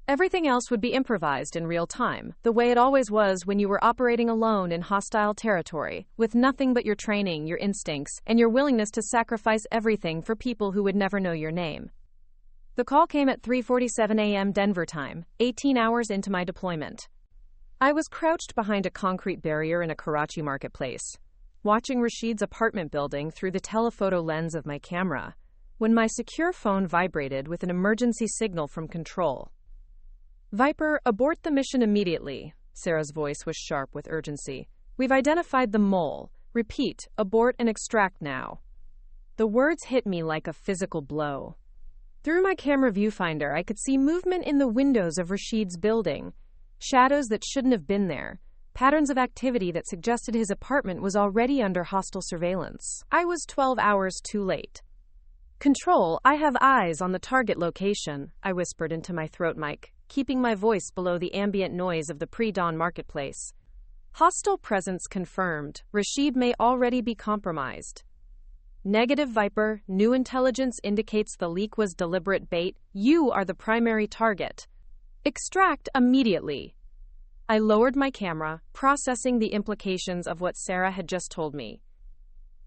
Everything else would be improvised in real time, the way it always was when you were operating alone in hostile territory, with nothing but your training, your instincts, and your willingness to sacrifice everything for people who would never know your name. The call came at 3:47 a.m. Denver time, 18 hours into my deployment. I was crouched behind a concrete barrier in a Karachi marketplace, watching Rashid's apartment building through the telephoto lens of my camera, when my secure phone vibrated with an emergency signal from control. Viper, abort the mission immediately. Sarah's voice was sharp with urgency. We've identified the mole. Repeat, abort and extract now. The words hit me like a physical blow. Through my camera viewfinder, I could see movement in the windows of Rashid's building, shadows that shouldn't have been there, patterns of activity that suggested his apartment was already under hostile surveillance. I was 12 hours too late. Control, I have eyes on the target location, I whispered into my throat mic, keeping my voice below the ambient noise of the pre-dawn marketplace. Hostile presence confirmed. Rashid may already be compromised. Negative, Viper. New intelligence indicates the leak was deliberate bait. You are the primary target. Extract immediately. I lowered my camera, processing the implications of what Sarah had just told me.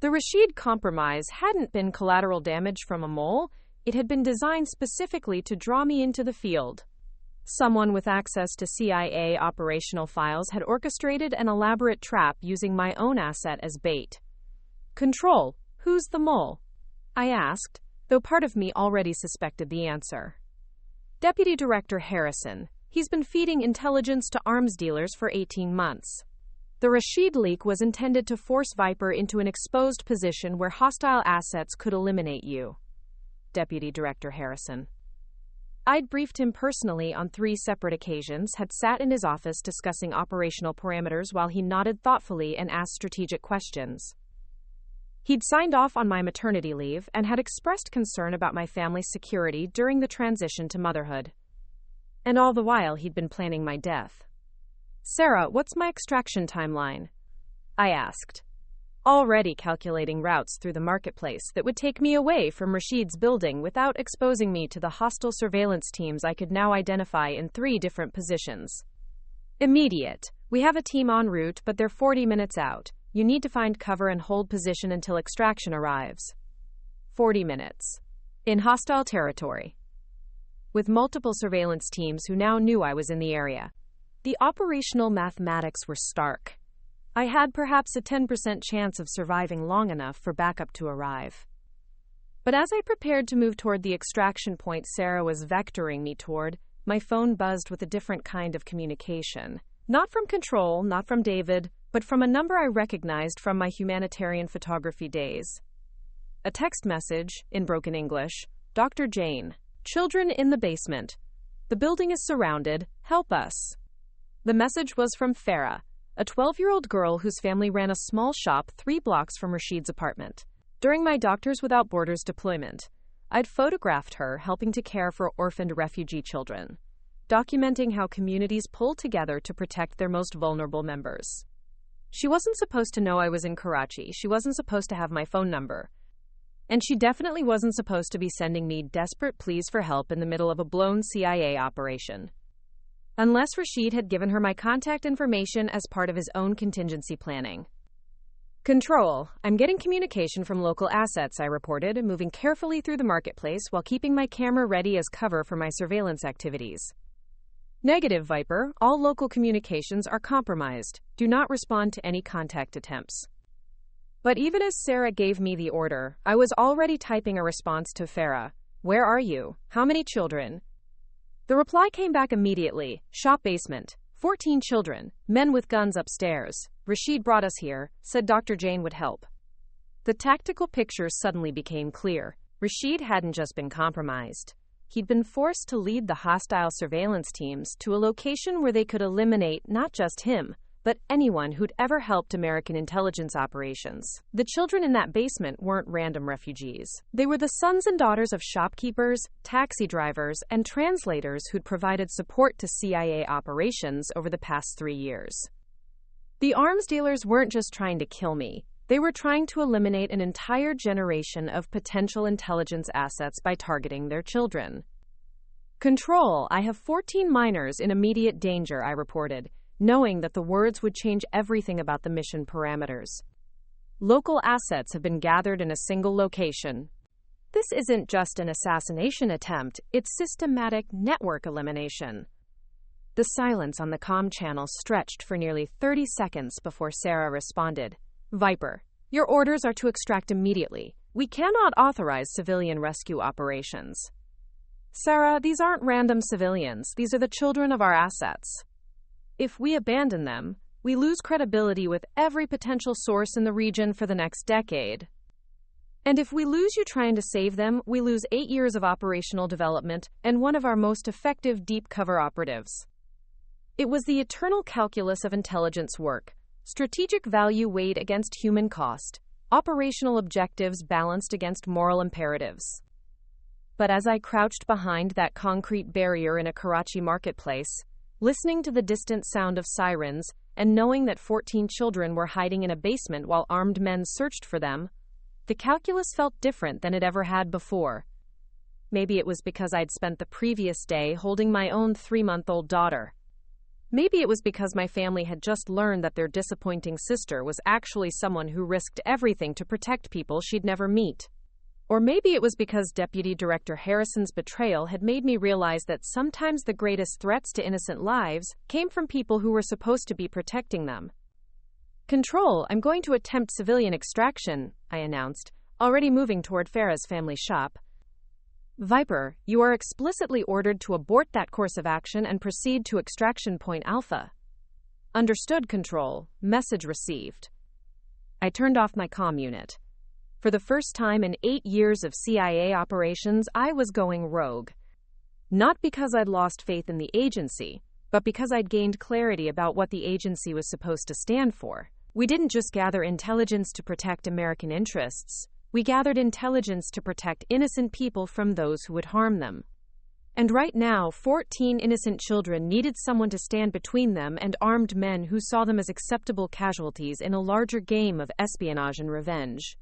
The Rashid compromise hadn't been collateral damage from a mole. It had been designed specifically to draw me into the field. Someone with access to CIA operational files had orchestrated an elaborate trap using my own asset as bait. Control, who's the mole? I asked, though part of me already suspected the answer. Deputy Director Harrison. He's been feeding intelligence to arms dealers for 18 months. The Rashid leak was intended to force Viper into an exposed position where hostile assets could eliminate you. Deputy Director Harrison. I'd briefed him personally on 3 separate occasions, had sat in his office discussing operational parameters while he nodded thoughtfully and asked strategic questions. He'd signed off on my maternity leave and had expressed concern about my family's security during the transition to motherhood. And all the while, he'd been planning my death. Sarah, what's my extraction timeline? I asked, already calculating routes through the marketplace that would take me away from Rashid's building without exposing me to the hostile surveillance teams I could now identify in 3 different positions. Immediate. We have a team en route, but they're 40 minutes out. You need to find cover and hold position until extraction arrives. 40 minutes. In hostile territory. With multiple surveillance teams who now knew I was in the area. The operational mathematics were stark. I had perhaps a 10% chance of surviving long enough for backup to arrive. But as I prepared to move toward the extraction point Sarah was vectoring me toward, my phone buzzed with a different kind of communication. Not from Control, not from David, but from a number I recognized from my humanitarian photography days. A text message, in broken English, Dr. Jane. Children in the basement. The building is surrounded. Help us. The message was from Farah, a 12-year-old girl whose family ran a small shop 3 blocks from Rashid's apartment. During my Doctors Without Borders deployment, I'd photographed her helping to care for orphaned refugee children, documenting how communities pull together to protect their most vulnerable members. She wasn't supposed to know I was in Karachi. She wasn't supposed to have my phone number. And she definitely wasn't supposed to be sending me desperate pleas for help in the middle of a blown CIA operation. Unless Rashid had given her my contact information as part of his own contingency planning. Control. I'm getting communication from local assets, I reported, moving carefully through the marketplace while keeping my camera ready as cover for my surveillance activities. Negative, Viper. All local communications are compromised. Do not respond to any contact attempts. But even as Sarah gave me the order, I was already typing a response to Farah. Where are you? How many children? The reply came back immediately. Shop basement. 14 children. Men with guns upstairs. Rashid brought us here, said Dr. Jane would help. The tactical picture suddenly became clear. Rashid hadn't just been compromised. He'd been forced to lead the hostile surveillance teams to a location where they could eliminate not just him, but anyone who'd ever helped American intelligence operations. The children in that basement weren't random refugees. They were the sons and daughters of shopkeepers, taxi drivers, and translators who'd provided support to CIA operations over the past 3 years. The arms dealers weren't just trying to kill me. They were trying to eliminate an entire generation of potential intelligence assets by targeting their children. Control, I have 14 minors in immediate danger, I reported, knowing that the words would change everything about the mission parameters. Local assets have been gathered in a single location. This isn't just an assassination attempt, it's systematic network elimination. The silence on the comm channel stretched for nearly 30 seconds before Sarah responded. Viper, your orders are to extract immediately. We cannot authorize civilian rescue operations. Sarah, these aren't random civilians. These are the children of our assets. If we abandon them, we lose credibility with every potential source in the region for the next decade. And if we lose you trying to save them, we lose 8 years of operational development and one of our most effective deep cover operatives. It was the eternal calculus of intelligence work. Strategic value weighed against human cost. Operational objectives balanced against moral imperatives. But as I crouched behind that concrete barrier in a Karachi marketplace, listening to the distant sound of sirens and knowing that 14 children were hiding in a basement while armed men searched for them, the calculus felt different than it ever had before. Maybe it was because I'd spent the previous day holding my own 3-month-old daughter. Maybe it was because my family had just learned that their disappointing sister was actually someone who risked everything to protect people she'd never meet. Or maybe it was because Deputy Director Harrison's betrayal had made me realize that sometimes the greatest threats to innocent lives came from people who were supposed to be protecting them. Control, I'm going to attempt civilian extraction, I announced, already moving toward Farah's family shop. Viper, you are explicitly ordered to abort that course of action and proceed to extraction point Alpha. Understood, Control. Message received. I turned off my comm unit. For the first time in 8 years of CIA operations, I was going rogue. Not because I'd lost faith in the agency, but because I'd gained clarity about what the agency was supposed to stand for. We didn't just gather intelligence to protect American interests. We gathered intelligence to protect innocent people from those who would harm them. And right now, 14 innocent children needed someone to stand between them and armed men who saw them as acceptable casualties in a larger game of espionage and revenge.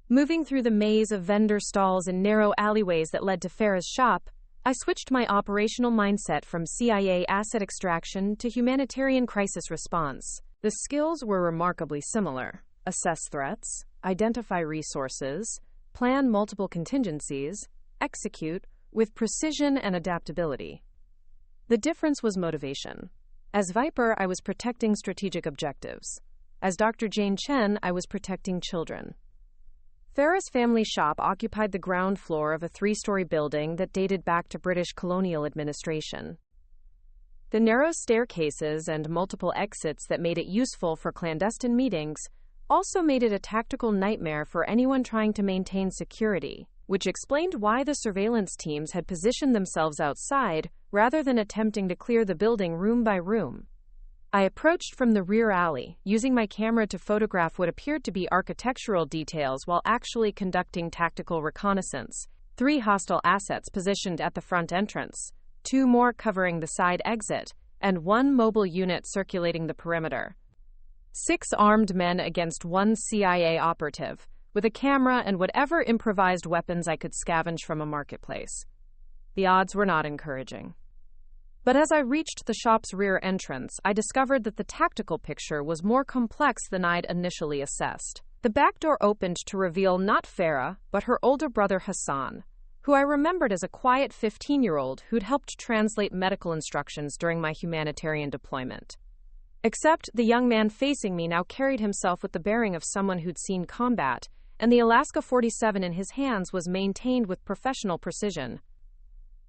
Moving through the maze of vendor stalls and narrow alleyways that led to Farah's shop, I switched my operational mindset from CIA asset extraction to humanitarian crisis response. The skills were remarkably similar. Assess threats, identify resources, plan multiple contingencies, execute with precision and adaptability. The difference was motivation. As Viper, I was protecting strategic objectives. As Dr. Jane Chen, I was protecting children. Farah's family shop occupied the ground floor of a 3-story building that dated back to British colonial administration. The narrow staircases and multiple exits that made it useful for clandestine meetings also made it a tactical nightmare for anyone trying to maintain security, which explained why the surveillance teams had positioned themselves outside rather than attempting to clear the building room by room. I approached from the rear alley, using my camera to photograph what appeared to be architectural details while actually conducting tactical reconnaissance. 3 hostile assets positioned at the front entrance, 2 more covering the side exit, and 1 mobile unit circulating the perimeter. 6 armed men against 1 CIA operative, with a camera and whatever improvised weapons I could scavenge from a marketplace. The odds were not encouraging. But as I reached the shop's rear entrance, I discovered that the tactical picture was more complex than I'd initially assessed. The back door opened to reveal not Farah, but her older brother Hassan, who I remembered as a quiet 15-year-old who'd helped translate medical instructions during my humanitarian deployment. Except the young man facing me now carried himself with the bearing of someone who'd seen combat, and the Alaska 47 in his hands was maintained with professional precision.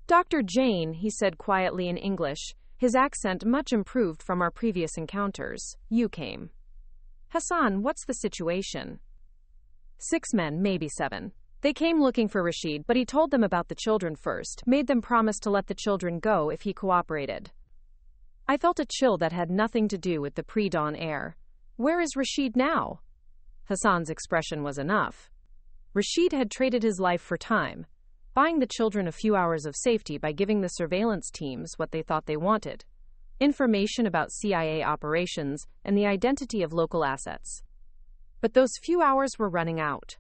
Dr. Jane, he said quietly in English, his accent much improved from our previous encounters. You came. Hassan, what's the situation? 6 men, maybe 7. They came looking for Rashid, but he told them about the children first, made them promise to let the children go if he cooperated. I felt a chill that had nothing to do with the pre-dawn air. Where is Rashid now? Hassan's expression was enough. Rashid had traded his life for time, buying the children a few hours of safety by giving the surveillance teams what they thought they wanted: information about CIA operations and the identity of local assets. But those few hours were running out.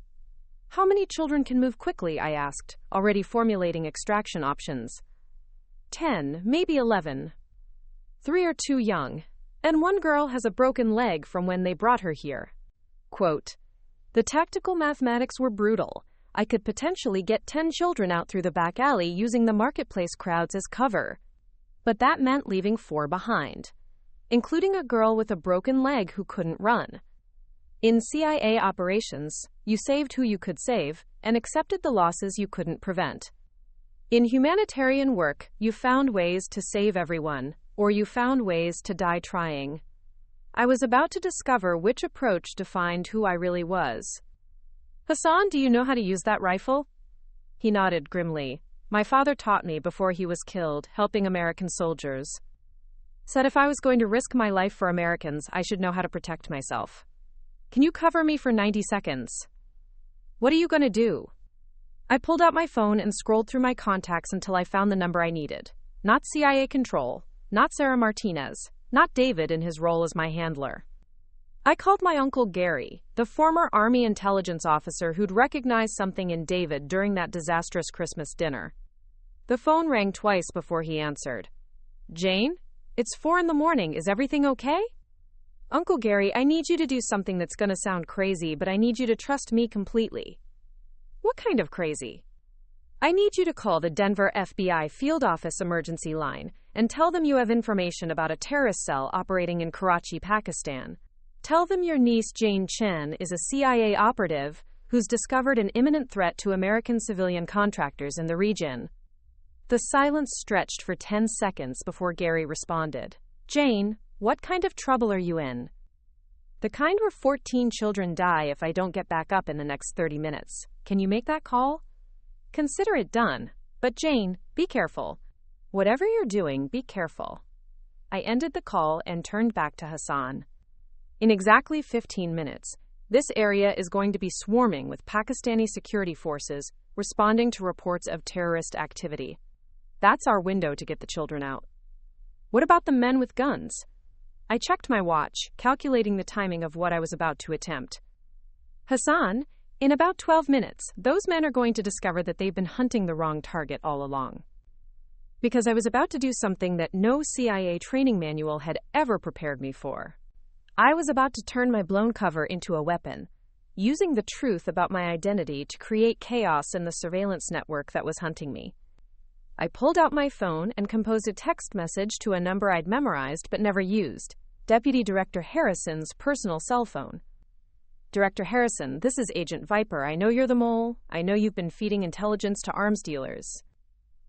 How many children can move quickly? I asked, already formulating extraction options. 10, maybe 11. 3 are too young, and 1 girl has a broken leg from when they brought her here. Quote, the tactical mathematics were brutal. I could potentially get 10 children out through the back alley using the marketplace crowds as cover. But that meant leaving 4 behind, including a girl with a broken leg who couldn't run. In CIA operations, you saved who you could save and accepted the losses you couldn't prevent. In humanitarian work, you found ways to save everyone, or you found ways to die trying. I was about to discover which approach defined who I really was. Hassan, do you know how to use that rifle? He nodded grimly. My father taught me before he was killed, helping American soldiers. Said if I was going to risk my life for Americans, I should know how to protect myself. Can you cover me for 90 seconds? What are you going to do? I pulled out my phone and scrolled through my contacts until I found the number I needed. Not CIA Control, not Sarah Martinez, not David in his role as my handler. I called my Uncle Gary, the former Army intelligence officer who'd recognized something in David during that disastrous Christmas dinner. The phone rang twice before he answered. Jane? It's 4 a.m. Is everything okay? Uncle Gary, I need you to do something that's gonna sound crazy, but I need you to trust me completely. What kind of crazy? I need you to call the Denver FBI field office emergency line and tell them you have information about a terrorist cell operating in Karachi, Pakistan. Tell them your niece Jane Chen is a CIA operative who's discovered an imminent threat to American civilian contractors in the region. The silence stretched for 10 seconds before Gary responded. Jane, what kind of trouble are you in? The kind where 14 children die if I don't get back up in the next 30 minutes. Can you make that call? Consider it done. But Jane, be careful. Whatever you're doing, be careful. I ended the call and turned back to Hassan. In exactly 15 minutes, this area is going to be swarming with Pakistani security forces responding to reports of terrorist activity. That's our window to get the children out. What about the men with guns? I checked my watch, calculating the timing of what I was about to attempt. Hassan, in about 12 minutes, those men are going to discover that they've been hunting the wrong target all along. Because I was about to do something that no CIA training manual had ever prepared me for. I was about to turn my blown cover into a weapon, using the truth about my identity to create chaos in the surveillance network that was hunting me. I pulled out my phone and composed a text message to a number I'd memorized but never used, Deputy Director Harrison's personal cell phone. Director Harrison, this is Agent Viper. I know you're the mole. I know you've been feeding intelligence to arms dealers.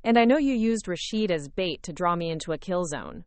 And I know you used Rashid as bait to draw me into a kill zone.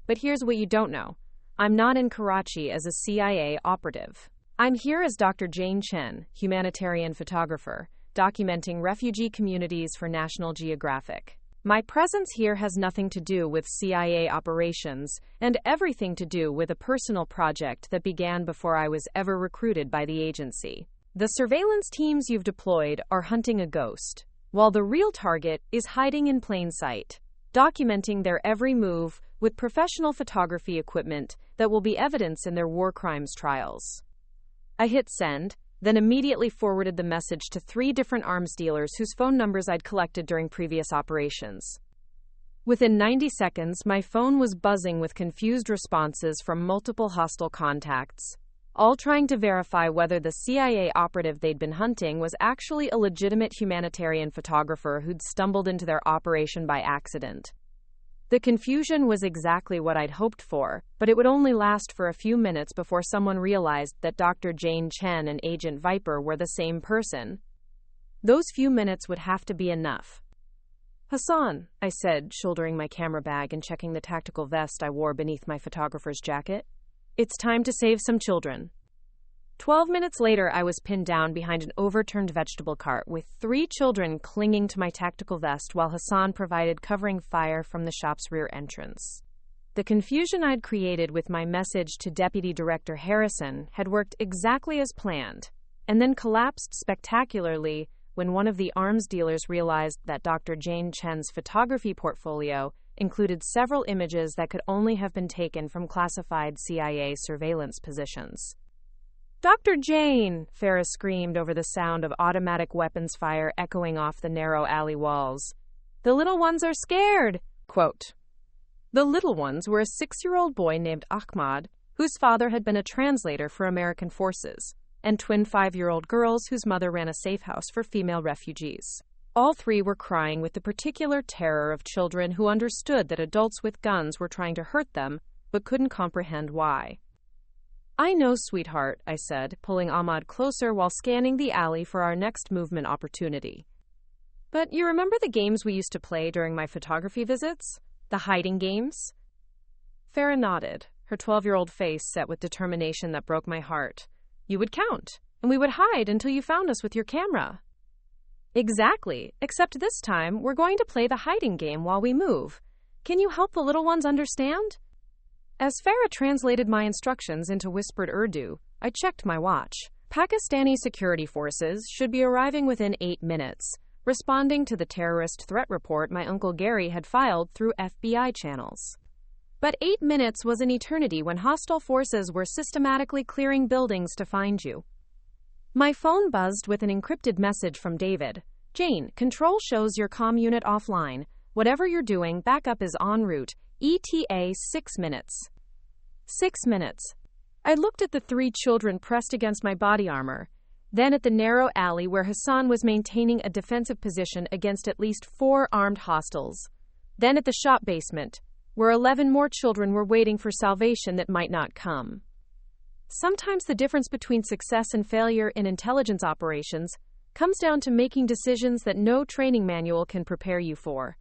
But here's what you don't know. I'm not in Karachi as a CIA operative. I'm here as Dr. Jane Chen, humanitarian photographer, documenting refugee communities for National Geographic. My presence here has nothing to do with CIA operations and everything to do with a personal project that began before I was ever recruited by the agency. The surveillance teams you've deployed are hunting a ghost, while the real target is hiding in plain sight, documenting their every move with professional photography equipment that will be evidence in their war crimes trials. I hit send, then immediately forwarded the message to 3 different arms dealers whose phone numbers I'd collected during previous operations. Within 90 seconds, my phone was buzzing with confused responses from multiple hostile contacts, all trying to verify whether the CIA operative they'd been hunting was actually a legitimate humanitarian photographer who'd stumbled into their operation by accident. The confusion was exactly what I'd hoped for, but it would only last for a few minutes before someone realized that Dr. Jane Chen and Agent Viper were the same person. Those few minutes would have to be enough. Hassan, I said, shouldering my camera bag and checking the tactical vest I wore beneath my photographer's jacket. It's time to save some children. 12 minutes later, I was pinned down behind an overturned vegetable cart with 3 children clinging to my tactical vest while Hassan provided covering fire from the shop's rear entrance. The confusion I'd created with my message to Deputy Director Harrison had worked exactly as planned, and then collapsed spectacularly when one of the arms dealers realized that Dr. Jane Chen's photography portfolio included several images that could only have been taken from classified CIA surveillance positions. Dr. Jane, Farah screamed over the sound of automatic weapons fire echoing off the narrow alley walls. The little ones are scared. Quote, the little ones were a 6-year-old boy named Ahmad, whose father had been a translator for American forces, and twin 5-year-old girls whose mother ran a safe house for female refugees. All 3 were crying with the particular terror of children who understood that adults with guns were trying to hurt them, but couldn't comprehend why. I know, sweetheart, I said, pulling Ahmad closer while scanning the alley for our next movement opportunity. But you remember the games we used to play during my photography visits? The hiding games? Farah nodded, her 12-year-old face set with determination that broke my heart. You would count, and we would hide until you found us with your camera. Exactly, except this time we're going to play the hiding game while we move. Can you help the little ones understand? As Farah translated my instructions into whispered Urdu, I checked my watch. Pakistani security forces should be arriving within 8 minutes, responding to the terrorist threat report my Uncle Gary had filed through FBI channels. But 8 minutes was an eternity when hostile forces were systematically clearing buildings to find you. My phone buzzed with an encrypted message from David. Jane, control shows your comm unit offline. Whatever you're doing, backup is en route. ETA 6 minutes. 6 minutes. I looked at the 3 children pressed against my body armor, then at the narrow alley where Hassan was maintaining a defensive position against at least 4 armed hostiles, then at the shop basement, where 11 more children were waiting for salvation that might not come. Sometimes the difference between success and failure in intelligence operations comes down to making decisions that no training manual can prepare you for.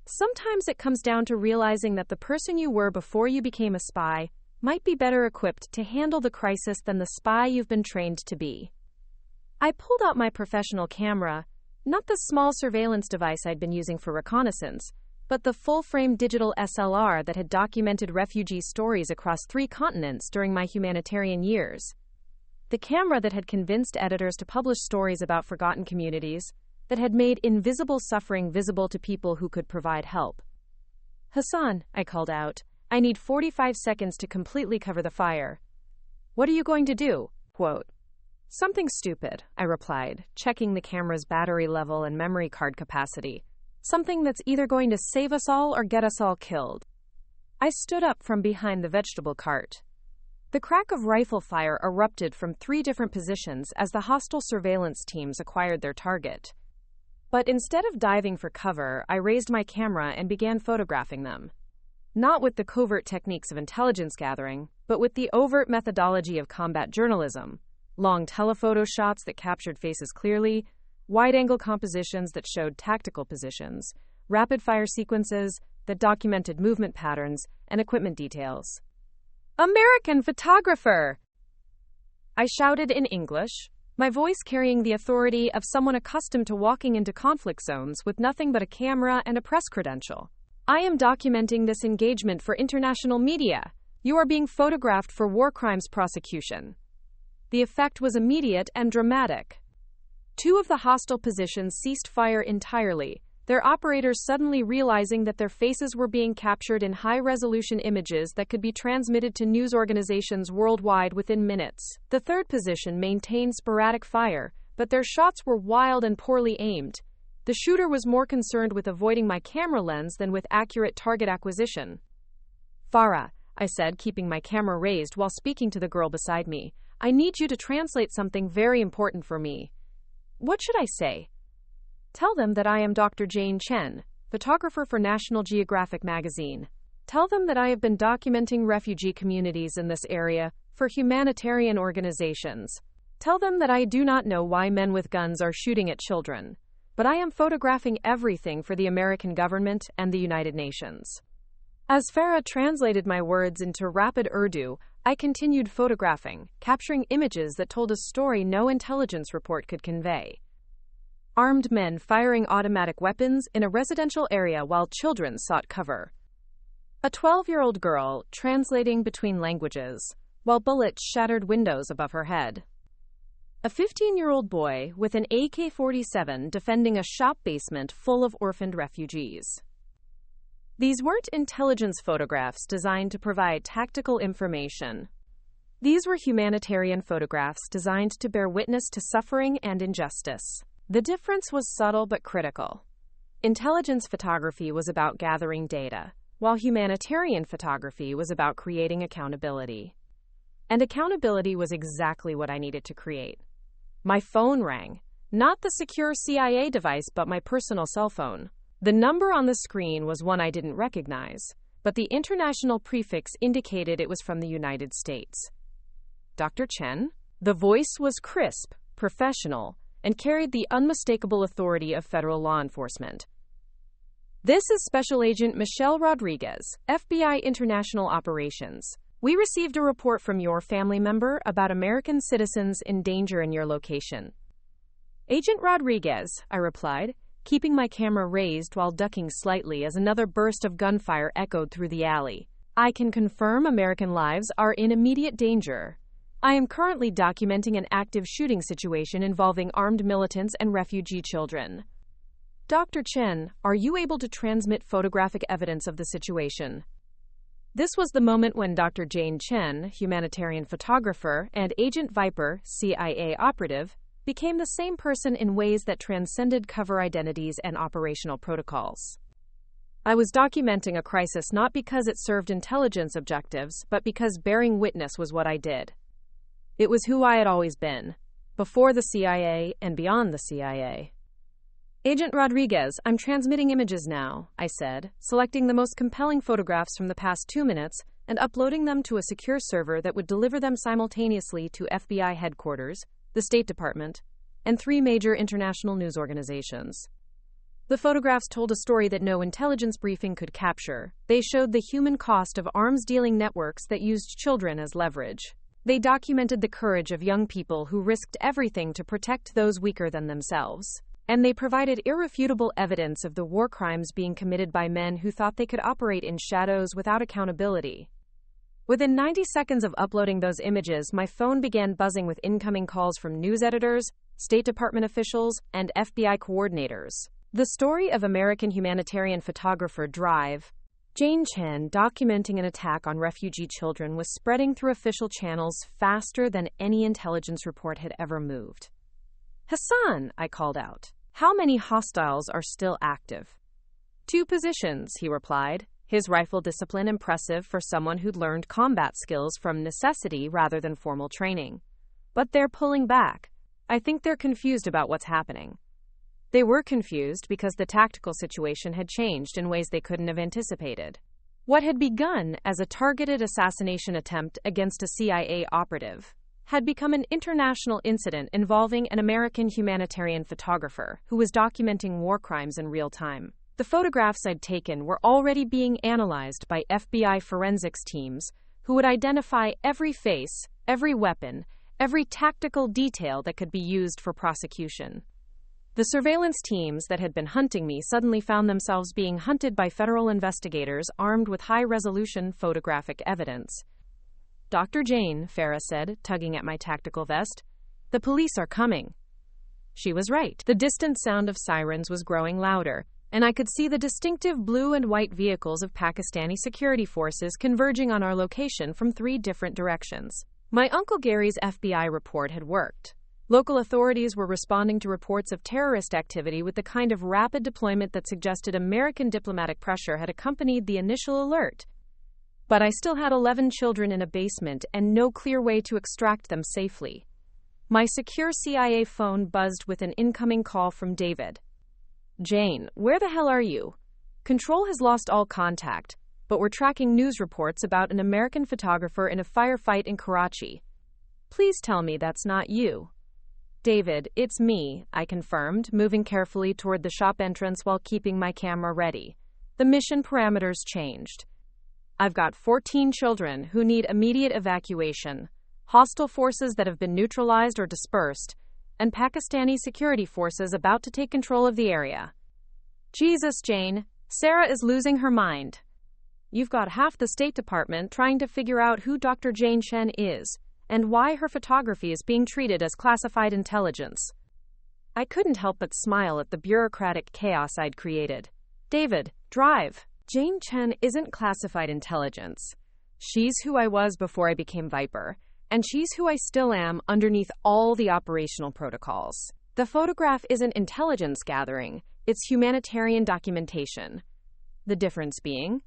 Sometimes it comes down to realizing that the person you were before you became a spy might be better equipped to handle the crisis than the spy you've been trained to be. I pulled out my professional camera, not the small surveillance device I'd been using for reconnaissance, but the full-frame digital SLR that had documented refugee stories across 3 continents during my humanitarian years. The camera that had convinced editors to publish stories about forgotten communities, that had made invisible suffering visible to people who could provide help. "Hassan," I called out, "I need 45 seconds to completely cover the fire." "What are you going to do?" Quote. "Something stupid," I replied, checking the camera's battery level and memory card capacity. "Something that's either going to save us all or get us all killed." I stood up from behind the vegetable cart. The crack of rifle fire erupted from 3 different positions as the hostile surveillance teams acquired their target. But instead of diving for cover, I raised my camera and began photographing them. Not with the covert techniques of intelligence gathering, but with the overt methodology of combat journalism. Long telephoto shots that captured faces clearly, wide-angle compositions that showed tactical positions, rapid-fire sequences that documented movement patterns and equipment details. "American photographer!" I shouted in English, my voice carrying the authority of someone accustomed to walking into conflict zones with nothing but a camera and a press credential. "I am documenting this engagement for international media. You are being photographed for war crimes prosecution." The effect was immediate and dramatic. 2 of the hostile positions ceased fire entirely, their operators suddenly realizing that their faces were being captured in high-resolution images that could be transmitted to news organizations worldwide within minutes. The 3rd position maintained sporadic fire, but their shots were wild and poorly aimed. The shooter was more concerned with avoiding my camera lens than with accurate target acquisition. "Farah," I said, keeping my camera raised while speaking to the girl beside me, "I need you to translate something very important for me." "What should I say?" "Tell them that I am Dr. Jane Chen, photographer for National Geographic magazine. Tell them that I have been documenting refugee communities in this area for humanitarian organizations. Tell them that I do not know why men with guns are shooting at children, but I am photographing everything for the American government and the United Nations." As Farah translated my words into rapid Urdu, I continued photographing, capturing images that told a story no intelligence report could convey. Armed men firing automatic weapons in a residential area while children sought cover. A 12-year-old girl translating between languages, while bullets shattered windows above her head. A 15-year-old boy with an AK-47 defending a shop basement full of orphaned refugees. These weren't intelligence photographs designed to provide tactical information. These were humanitarian photographs designed to bear witness to suffering and injustice. The difference was subtle but critical. Intelligence photography was about gathering data, while humanitarian photography was about creating accountability. And accountability was exactly what I needed to create. My phone rang, not the secure CIA device, but my personal cell phone. The number on the screen was one I didn't recognize, but the international prefix indicated it was from the United States. "Dr. Chen?" The voice was crisp, professional, and carried the unmistakable authority of federal law enforcement. "This is Special Agent Michelle Rodriguez, FBI International Operations. We received a report from your family member about American citizens in danger in your location." "Agent Rodriguez," I replied, keeping my camera raised while ducking slightly as another burst of gunfire echoed through the alley. "I can confirm American lives are in immediate danger. I am currently documenting an active shooting situation involving armed militants and refugee children." "Dr. Chen, are you able to transmit photographic evidence of the situation?" This was the moment when Dr. Jane Chen, humanitarian photographer, and Agent Viper, CIA operative, became the same person in ways that transcended cover identities and operational protocols. I was documenting a crisis not because it served intelligence objectives, but because bearing witness was what I did. It was who I had always been, before the CIA and beyond the CIA. Agent Rodriguez, I'm transmitting images now, I said, selecting the most compelling photographs from the past 2 minutes and uploading them to a secure server that would deliver them simultaneously to FBI headquarters, the State Department, and 3 major international news organizations. The photographs told a story that no intelligence briefing could capture. They showed the human cost of arms-dealing networks that used children as leverage. They documented the courage of young people who risked everything to protect those weaker than themselves. And they provided irrefutable evidence of the war crimes being committed by men who thought they could operate in shadows without accountability. Within 90 seconds of uploading those images, my phone began buzzing with incoming calls from news editors, State Department officials, and FBI coordinators. The story of American humanitarian photographer Jane Chen documenting an attack on refugee children was spreading through official channels faster than any intelligence report had ever moved. Hassan, I called out. How many hostiles are still active? 2 positions, he replied, his rifle discipline impressive for someone who'd learned combat skills from necessity rather than formal training. But they're pulling back. I think they're confused about what's happening. They were confused because the tactical situation had changed in ways they couldn't have anticipated. What had begun as a targeted assassination attempt against a CIA operative had become an international incident involving an American humanitarian photographer who was documenting war crimes in real time. The photographs I'd taken were already being analyzed by FBI forensics teams who would identify every face, every weapon, every tactical detail that could be used for prosecution. The surveillance teams that had been hunting me suddenly found themselves being hunted by federal investigators armed with high-resolution photographic evidence. Dr. Jane, Farah said, tugging at my tactical vest, the police are coming. She was right. The distant sound of sirens was growing louder, and I could see the distinctive blue and white vehicles of Pakistani security forces converging on our location from 3 different directions. My Uncle Gary's FBI report had worked. Local authorities were responding to reports of terrorist activity with the kind of rapid deployment that suggested American diplomatic pressure had accompanied the initial alert. But I still had 11 children in a basement and no clear way to extract them safely. My secure CIA phone buzzed with an incoming call from David. Jane, where the hell are you? Control has lost all contact, but we're tracking news reports about an American photographer in a firefight in Karachi. Please tell me that's not you. David, it's me, I confirmed, moving carefully toward the shop entrance while keeping my camera ready. The mission parameters changed. I've got 14 children who need immediate evacuation, hostile forces that have been neutralized or dispersed, and Pakistani security forces about to take control of the area. Jesus, Jane, Sarah is losing her mind. You've got half the State Department trying to figure out who Dr. Jane Chen is, and why her photography is being treated as classified intelligence. I couldn't help but smile at the bureaucratic chaos I'd created. David, drive. Jane Chen isn't classified intelligence. She's who I was before I became Viper, and she's who I still am underneath all the operational protocols. The photograph isn't intelligence gathering, it's humanitarian documentation. The difference being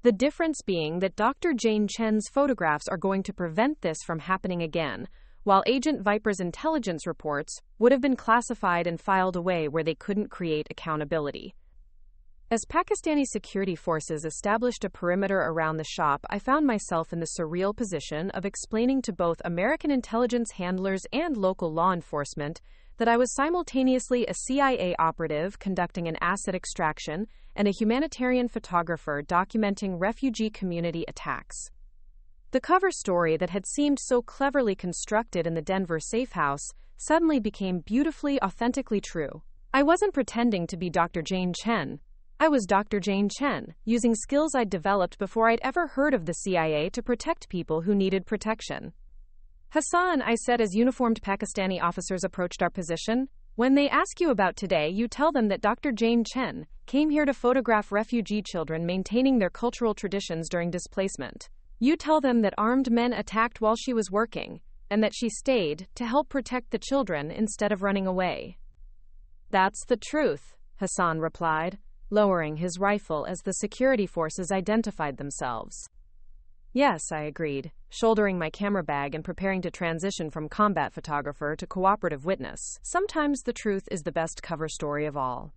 that Dr. Jane Chen's photographs are going to prevent this from happening again, while Agent Viper's intelligence reports would have been classified and filed away where they couldn't create accountability. As Pakistani security forces established a perimeter around the shop, I found myself in the surreal position of explaining to both American intelligence handlers and local law enforcement that I was simultaneously a CIA operative conducting an asset extraction and a humanitarian photographer documenting refugee community attacks. The cover story that had seemed so cleverly constructed in the Denver safe house suddenly became beautifully, authentically true. I wasn't pretending to be Dr. Jane Chen. I was Dr. Jane Chen, using skills I'd developed before I'd ever heard of the CIA to protect people who needed protection. Hassan, I said as uniformed Pakistani officers approached our position, when they ask you about today, you tell them that Dr. Jane Chen came here to photograph refugee children maintaining their cultural traditions during displacement. You tell them that armed men attacked while she was working, and that she stayed to help protect the children instead of running away. That's the truth, Hassan replied, lowering his rifle as the security forces identified themselves. Yes, I agreed, shouldering my camera bag and preparing to transition from combat photographer to cooperative witness. Sometimes the truth is the best cover story of all.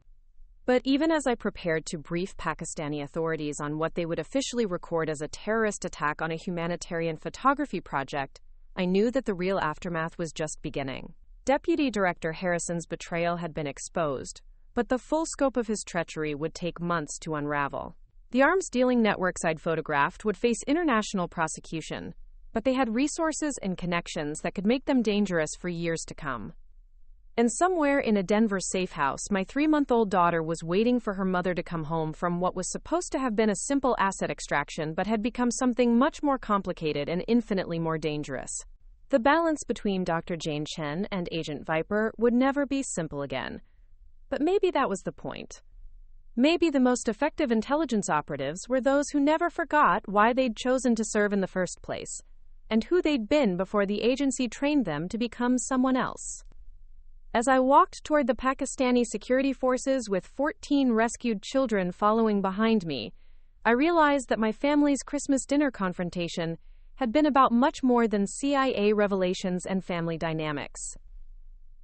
But even as I prepared to brief Pakistani authorities on what they would officially record as a terrorist attack on a humanitarian photography project, I knew that the real aftermath was just beginning. Deputy Director Harrison's betrayal had been exposed, but the full scope of his treachery would take months to unravel. The arms-dealing networks I'd photographed would face international prosecution, but they had resources and connections that could make them dangerous for years to come. And somewhere in a Denver safe house, my 3-month-old daughter was waiting for her mother to come home from what was supposed to have been a simple asset extraction but had become something much more complicated and infinitely more dangerous. The balance between Dr. Jane Chen and Agent Viper would never be simple again. But maybe that was the point. Maybe the most effective intelligence operatives were those who never forgot why they'd chosen to serve in the first place, and who they'd been before the agency trained them to become someone else. As I walked toward the Pakistani security forces with 14 rescued children following behind me, I realized that my family's Christmas dinner confrontation had been about much more than CIA revelations and family dynamics.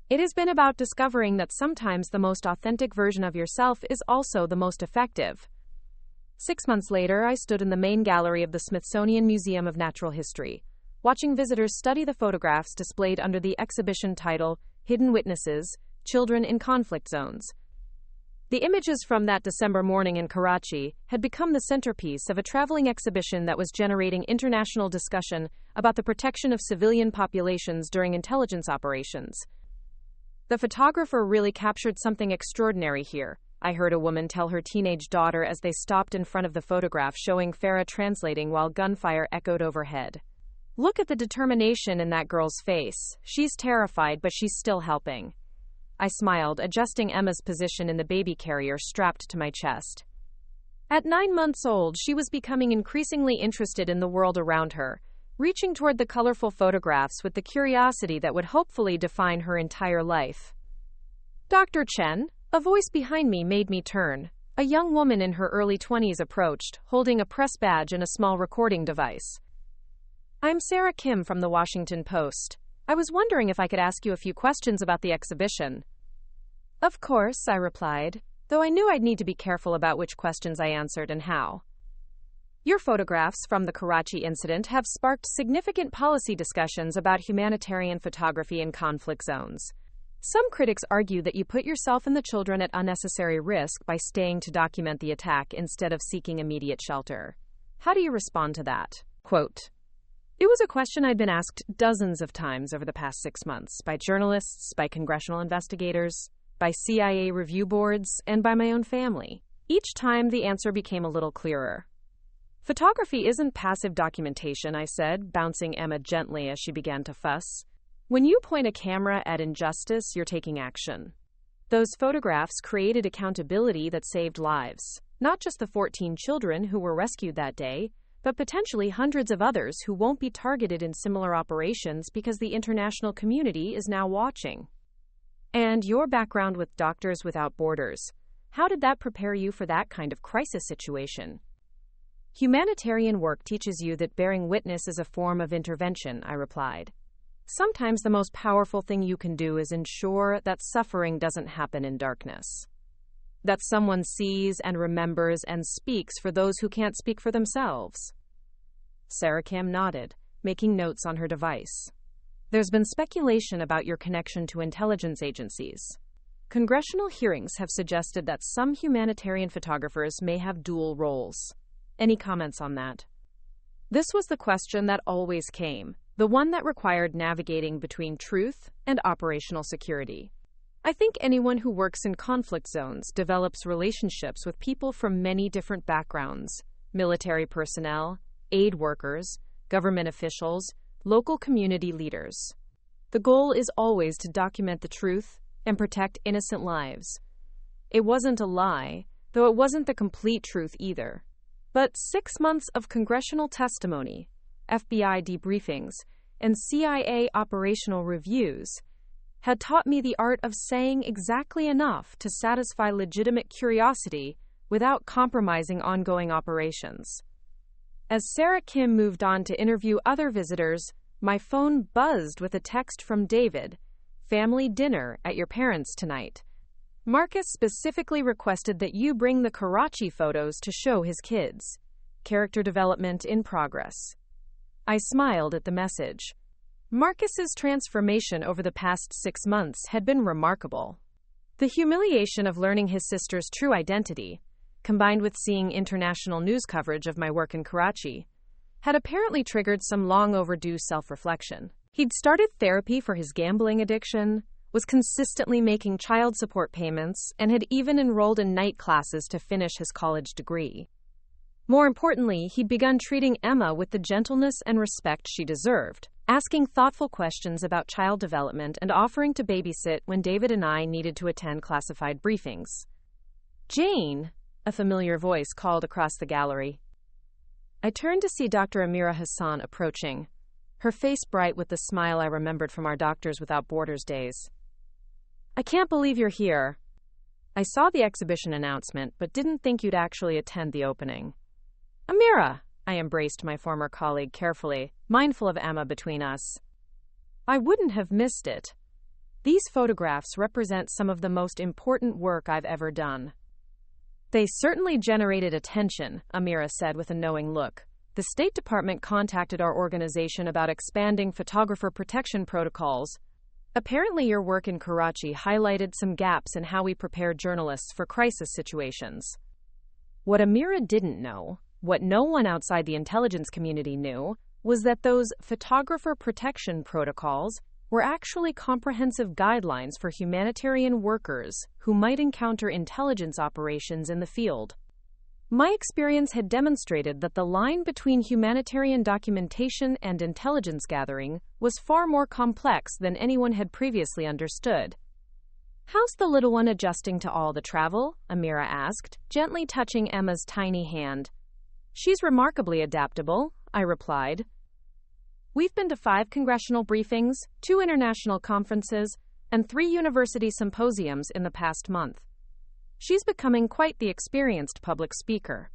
It has been about discovering that sometimes the most authentic version of yourself is also the most effective. 6 months later, I stood in the main gallery of the Smithsonian Museum of Natural History, watching visitors study the photographs displayed under the exhibition title, Hidden Witnesses, Children in Conflict Zones. The images from that December morning in Karachi had become the centerpiece of a traveling exhibition that was generating international discussion about the protection of civilian populations during intelligence operations. The photographer really captured something extraordinary here, I heard a woman tell her teenage daughter as they stopped in front of the photograph showing Farah translating while gunfire echoed overhead. Look at the determination in that girl's face. She's terrified, but she's still helping. I smiled, adjusting Emma's position in the baby carrier strapped to my chest. At 9 months old, she was becoming increasingly interested in the world around her, reaching toward the colorful photographs with the curiosity that would hopefully define her entire life. Dr. Chen, a voice behind me made me turn. A young woman in her early 20s approached, holding a press badge and a small recording device. I'm Sarah Kim from the Washington Post. I was wondering if I could ask you a few questions about the exhibition. Of course, I replied, though I knew I'd need to be careful about which questions I answered and how. Your photographs from the Karachi incident have sparked significant policy discussions about humanitarian photography in conflict zones. Some critics argue that you put yourself and the children at unnecessary risk by staying to document the attack instead of seeking immediate shelter. How do you respond to that? Quote, it was a question I'd been asked dozens of times over the past 6 months by journalists, by congressional investigators, by CIA review boards, and by my own family. Each time the answer became a little clearer. Photography isn't passive documentation, I said, bouncing Emma gently as she began to fuss. When you point a camera at injustice, you're taking action. Those photographs created accountability that saved lives, not just the 14 children who were rescued that day, but potentially hundreds of others who won't be targeted in similar operations because the international community is now watching. And your background with Doctors Without Borders, how did that prepare you for that kind of crisis situation? Humanitarian work teaches you that bearing witness is a form of intervention, I replied. Sometimes the most powerful thing you can do is ensure that suffering doesn't happen in darkness. That someone sees and remembers and speaks for those who can't speak for themselves. Sarah Kim nodded, making notes on her device. There's been speculation about your connection to intelligence agencies. Congressional hearings have suggested that some humanitarian photographers may have dual roles. Any comments on that? This was the question that always came, the one that required navigating between truth and operational security. I think anyone who works in conflict zones develops relationships with people from many different backgrounds: military personnel, aid workers, government officials, local community leaders. The goal is always to document the truth and protect innocent lives. It wasn't a lie, though it wasn't the complete truth either. But 6 months of congressional testimony, FBI debriefings, and CIA operational reviews had taught me the art of saying exactly enough to satisfy legitimate curiosity without compromising ongoing operations. As Sarah Kim moved on to interview other visitors, my phone buzzed with a text from David. Family dinner at your parents' tonight. Marcus specifically requested that you bring the Karachi photos to show his kids. Character development in progress. I smiled at the message. Marcus's transformation over the past 6 months had been remarkable. The humiliation of learning his sister's true identity, combined with seeing international news coverage of my work in Karachi, had apparently triggered some long-overdue self-reflection. He'd started therapy for his gambling addiction, was consistently making child support payments, and had even enrolled in night classes to finish his college degree. More importantly, he'd begun treating Emma with the gentleness and respect she deserved, asking thoughtful questions about child development and offering to babysit when David and I needed to attend classified briefings. "Jane," a familiar voice called across the gallery. I turned to see Dr. Amira Hassan approaching, her face bright with the smile I remembered from our Doctors Without Borders days. "I can't believe you're here. I saw the exhibition announcement, but didn't think you'd actually attend the opening." "Amira," I embraced my former colleague carefully, mindful of Emma between us. "I wouldn't have missed it. These photographs represent some of the most important work I've ever done." "They certainly generated attention," Amira said with a knowing look. "The State Department contacted our organization about expanding photographer protection protocols. Apparently your work in Karachi highlighted some gaps in how we prepare journalists for crisis situations." What Amira didn't know, what no one outside the intelligence community knew, was that those photographer protection protocols were actually comprehensive guidelines for humanitarian workers who might encounter intelligence operations in the field. My experience had demonstrated that the line between humanitarian documentation and intelligence gathering was far more complex than anyone had previously understood. "How's the little one adjusting to all the travel?" Amira asked, gently touching Emma's tiny hand. "She's remarkably adaptable," I replied. "We've been to 5 congressional briefings, 2 international conferences, and 3 university symposiums in the past month. She's becoming quite the experienced public speaker."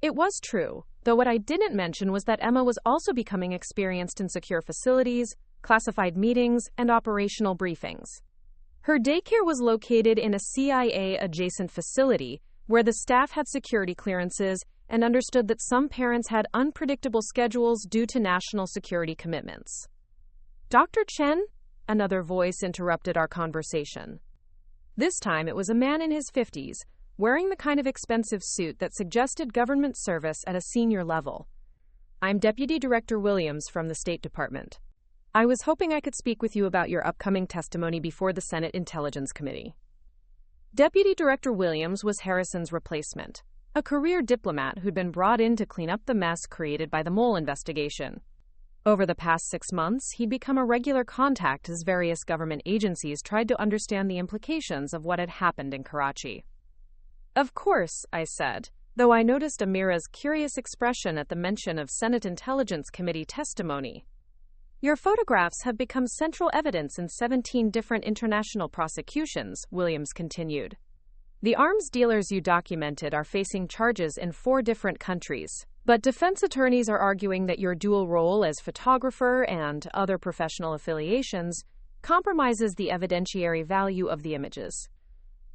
It was true, though what I didn't mention was that Emma was also becoming experienced in secure facilities, classified meetings, and operational briefings. Her daycare was located in a CIA-adjacent facility where the staff had security clearances and understood that some parents had unpredictable schedules due to national security commitments. "Dr. Chen?" Another voice interrupted our conversation. This time it was a man in his 50s, wearing the kind of expensive suit that suggested government service at a senior level. "I'm Deputy Director Williams from the State Department. I was hoping I could speak with you about your upcoming testimony before the Senate Intelligence Committee." Deputy Director Williams was Harrison's replacement, a career diplomat who'd been brought in to clean up the mess created by the mole investigation. Over the past 6 months, he'd become a regular contact as various government agencies tried to understand the implications of what had happened in Karachi. "Of course," I said, though I noticed Amira's curious expression at the mention of Senate Intelligence Committee testimony. "Your photographs have become central evidence in 17 different international prosecutions," Williams continued. "The arms dealers you documented are facing charges in 4 different countries. But defense attorneys are arguing that your dual role as photographer and other professional affiliations compromises the evidentiary value of the images."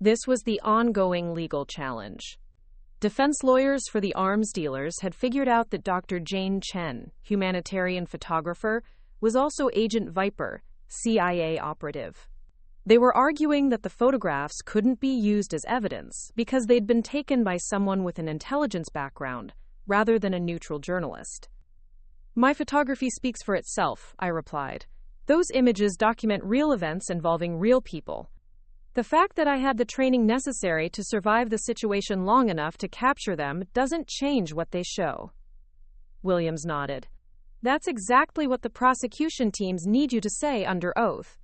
This was the ongoing legal challenge. Defense lawyers for the arms dealers had figured out that Dr. Jane Chen, humanitarian photographer, was also Agent Viper, CIA operative. They were arguing that the photographs couldn't be used as evidence because they'd been taken by someone with an intelligence background, rather than a neutral journalist. "My photography speaks for itself," I replied. "Those images document real events involving real people. The fact that I had the training necessary to survive the situation long enough to capture them doesn't change what they show." Williams nodded. "That's exactly what the prosecution teams need you to say under oath.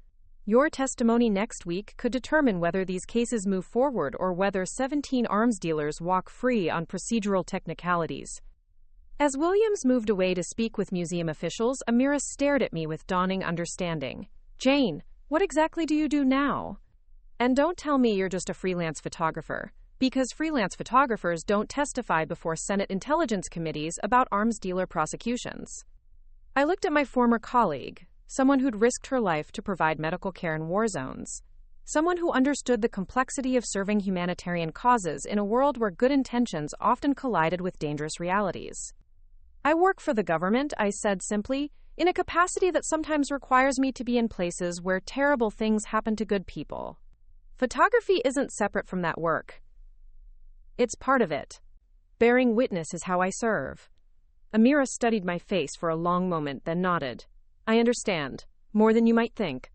Your testimony next week could determine whether these cases move forward or whether 17 arms dealers walk free on procedural technicalities." As Williams moved away to speak with museum officials, Amira stared at me with dawning understanding. "Jane, what exactly do you do now? And don't tell me you're just a freelance photographer. Because freelance photographers don't testify before Senate Intelligence Committees about arms dealer prosecutions. I looked at my former colleague, someone who'd risked her life to provide medical care in war zones. Someone who understood the complexity of serving humanitarian causes in a world where good intentions often collided with dangerous realities. I work for the government, I said simply, in a capacity that sometimes requires me to be in places where terrible things happen to good people. Photography isn't separate from that work. It's part of it. Bearing witness is how I serve. Amira studied my face for a long moment, then nodded. I understand. More than you might think.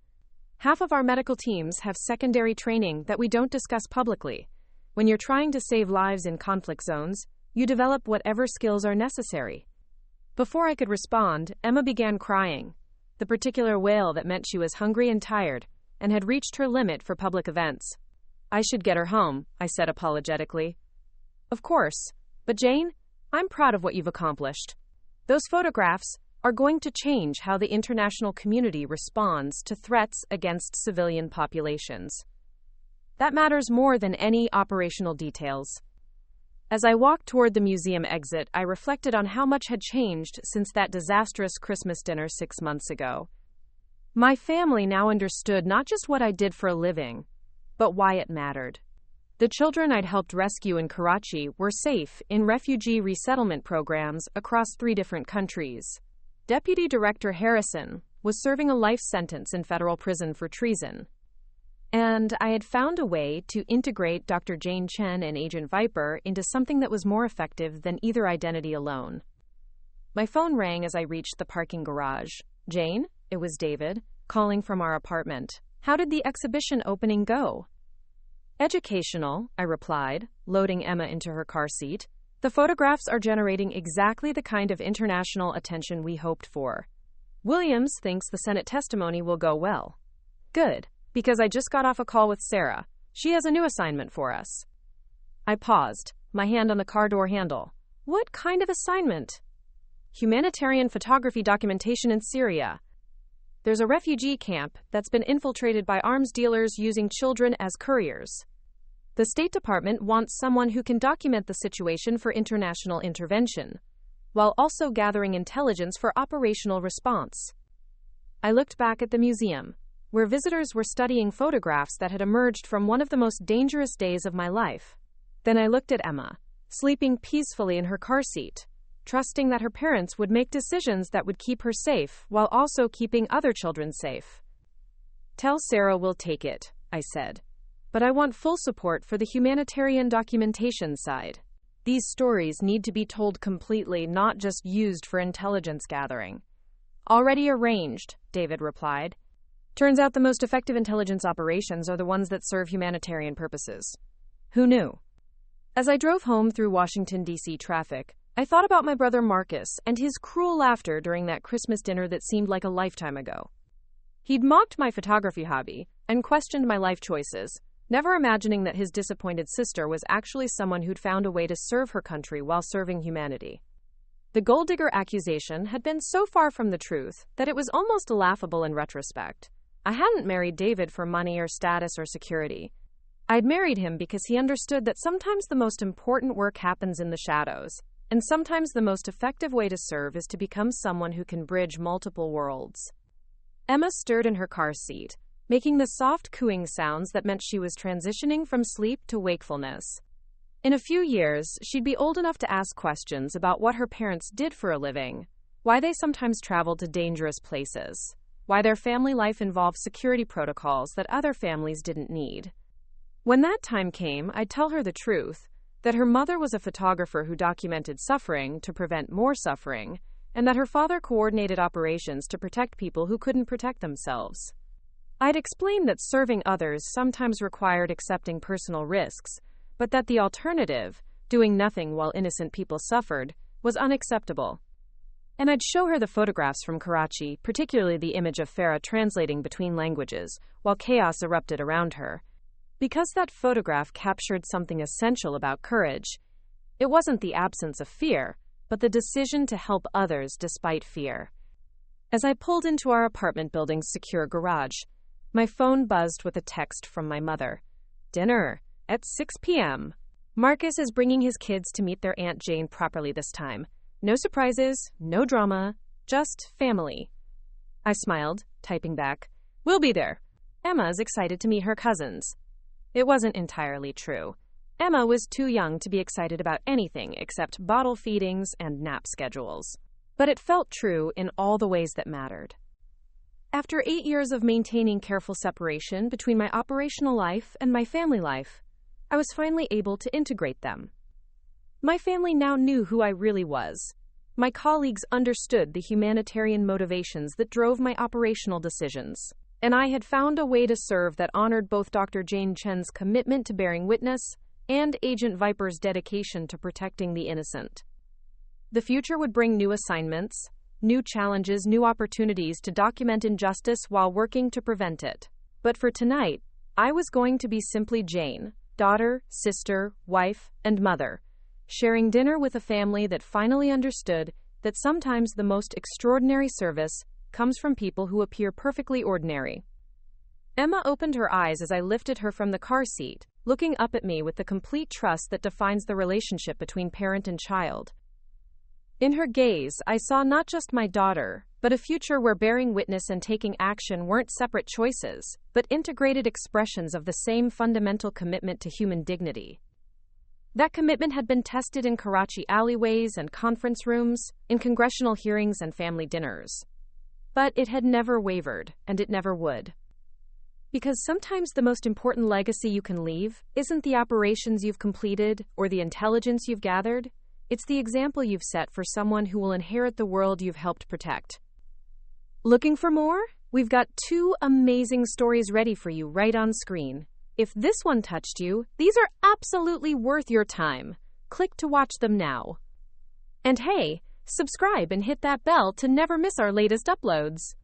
Half of our medical teams have secondary training that we don't discuss publicly. When you're trying to save lives in conflict zones, you develop whatever skills are necessary. Before I could respond, Emma began crying, the particular wail that meant she was hungry and tired, and had reached her limit for public events. I should get her home, I said apologetically. Of course, but Jane, I'm proud of what you've accomplished. Those photographs are going to change how the international community responds to threats against civilian populations. That matters more than any operational details. As I walked toward the museum exit, I reflected on how much had changed since that disastrous Christmas dinner 6 months ago. My family now understood not just what I did for a living, but why it mattered. The children I'd helped rescue in Karachi were safe in refugee resettlement programs across 3 different countries. Deputy Director Harrison was serving a life sentence in federal prison for treason. And I had found a way to integrate Dr. Jane Chen and Agent Viper into something that was more effective than either identity alone. My phone rang as I reached the parking garage. Jane? It was David, calling from our apartment. How did the exhibition opening go? Educational, I replied, loading Emma into her car seat. The photographs are generating exactly the kind of international attention we hoped for. Williams thinks the Senate testimony will go well. Good, because I just got off a call with Sarah. She has a new assignment for us. I paused, my hand on the car door handle. What kind of assignment? Humanitarian photography documentation in Syria. There's a refugee camp that's been infiltrated by arms dealers using children as couriers. The State Department wants someone who can document the situation for international intervention, while also gathering intelligence for operational response. I looked back at the museum, where visitors were studying photographs that had emerged from one of the most dangerous days of my life. Then I looked at Emma, sleeping peacefully in her car seat, trusting that her parents would make decisions that would keep her safe while also keeping other children safe. Tell Sarah we'll take it, I said. But I want full support for the humanitarian documentation side. These stories need to be told completely, not just used for intelligence gathering. Already arranged, David replied. Turns out the most effective intelligence operations are the ones that serve humanitarian purposes. Who knew? As I drove home through Washington, D.C. traffic, I thought about my brother Marcus and his cruel laughter during that Christmas dinner that seemed like a lifetime ago. He'd mocked my photography hobby and questioned my life choices, never imagining that his disappointed sister was actually someone who'd found a way to serve her country while serving humanity. The gold digger accusation had been so far from the truth that it was almost laughable in retrospect. I hadn't married David for money or status or security. I'd married him because he understood that sometimes the most important work happens in the shadows, and sometimes the most effective way to serve is to become someone who can bridge multiple worlds. Emma stirred in her car seat, making the soft cooing sounds that meant she was transitioning from sleep to wakefulness. In a few years, she'd be old enough to ask questions about what her parents did for a living, why they sometimes traveled to dangerous places, why their family life involved security protocols that other families didn't need. When that time came, I'd tell her the truth, that her mother was a photographer who documented suffering to prevent more suffering, and that her father coordinated operations to protect people who couldn't protect themselves. I'd explained that serving others sometimes required accepting personal risks, but that the alternative, doing nothing while innocent people suffered, was unacceptable. And I'd show her the photographs from Karachi, particularly the image of Farah translating between languages, while chaos erupted around her. Because that photograph captured something essential about courage. It wasn't the absence of fear, but the decision to help others despite fear. As I pulled into our apartment building's secure garage, my phone buzzed with a text from my mother. Dinner at 6 p.m. Marcus is bringing his kids to meet their Aunt Jane properly this time. No surprises, no drama, just family. I smiled, typing back, "We'll be there." Emma's excited to meet her cousins. It wasn't entirely true. Emma was too young to be excited about anything except bottle feedings and nap schedules. But it felt true in all the ways that mattered. After 8 years of maintaining careful separation between my operational life and my family life, I was finally able to integrate them. My family now knew who I really was. My colleagues understood the humanitarian motivations that drove my operational decisions, and I had found a way to serve that honored both Dr. Jane Chen's commitment to bearing witness and Agent Viper's dedication to protecting the innocent. The future would bring new assignments, new challenges, new opportunities to document injustice while working to prevent it. But for tonight, I was going to be simply Jane, daughter, sister, wife, and mother, sharing dinner with a family that finally understood that sometimes the most extraordinary service comes from people who appear perfectly ordinary. Emma opened her eyes as I lifted her from the car seat, looking up at me with the complete trust that defines the relationship between parent and child. In her gaze, I saw not just my daughter, but a future where bearing witness and taking action weren't separate choices, but integrated expressions of the same fundamental commitment to human dignity. That commitment had been tested in Karachi alleyways and conference rooms, in congressional hearings and family dinners. But it had never wavered, and it never would. Because sometimes the most important legacy you can leave isn't the operations you've completed or the intelligence you've gathered. It's the example you've set for someone who will inherit the world you've helped protect. Looking for more? We've got 2 amazing stories ready for you right on screen. If this one touched you, these are absolutely worth your time. Click to watch them now. And hey, subscribe and hit that bell to never miss our latest uploads.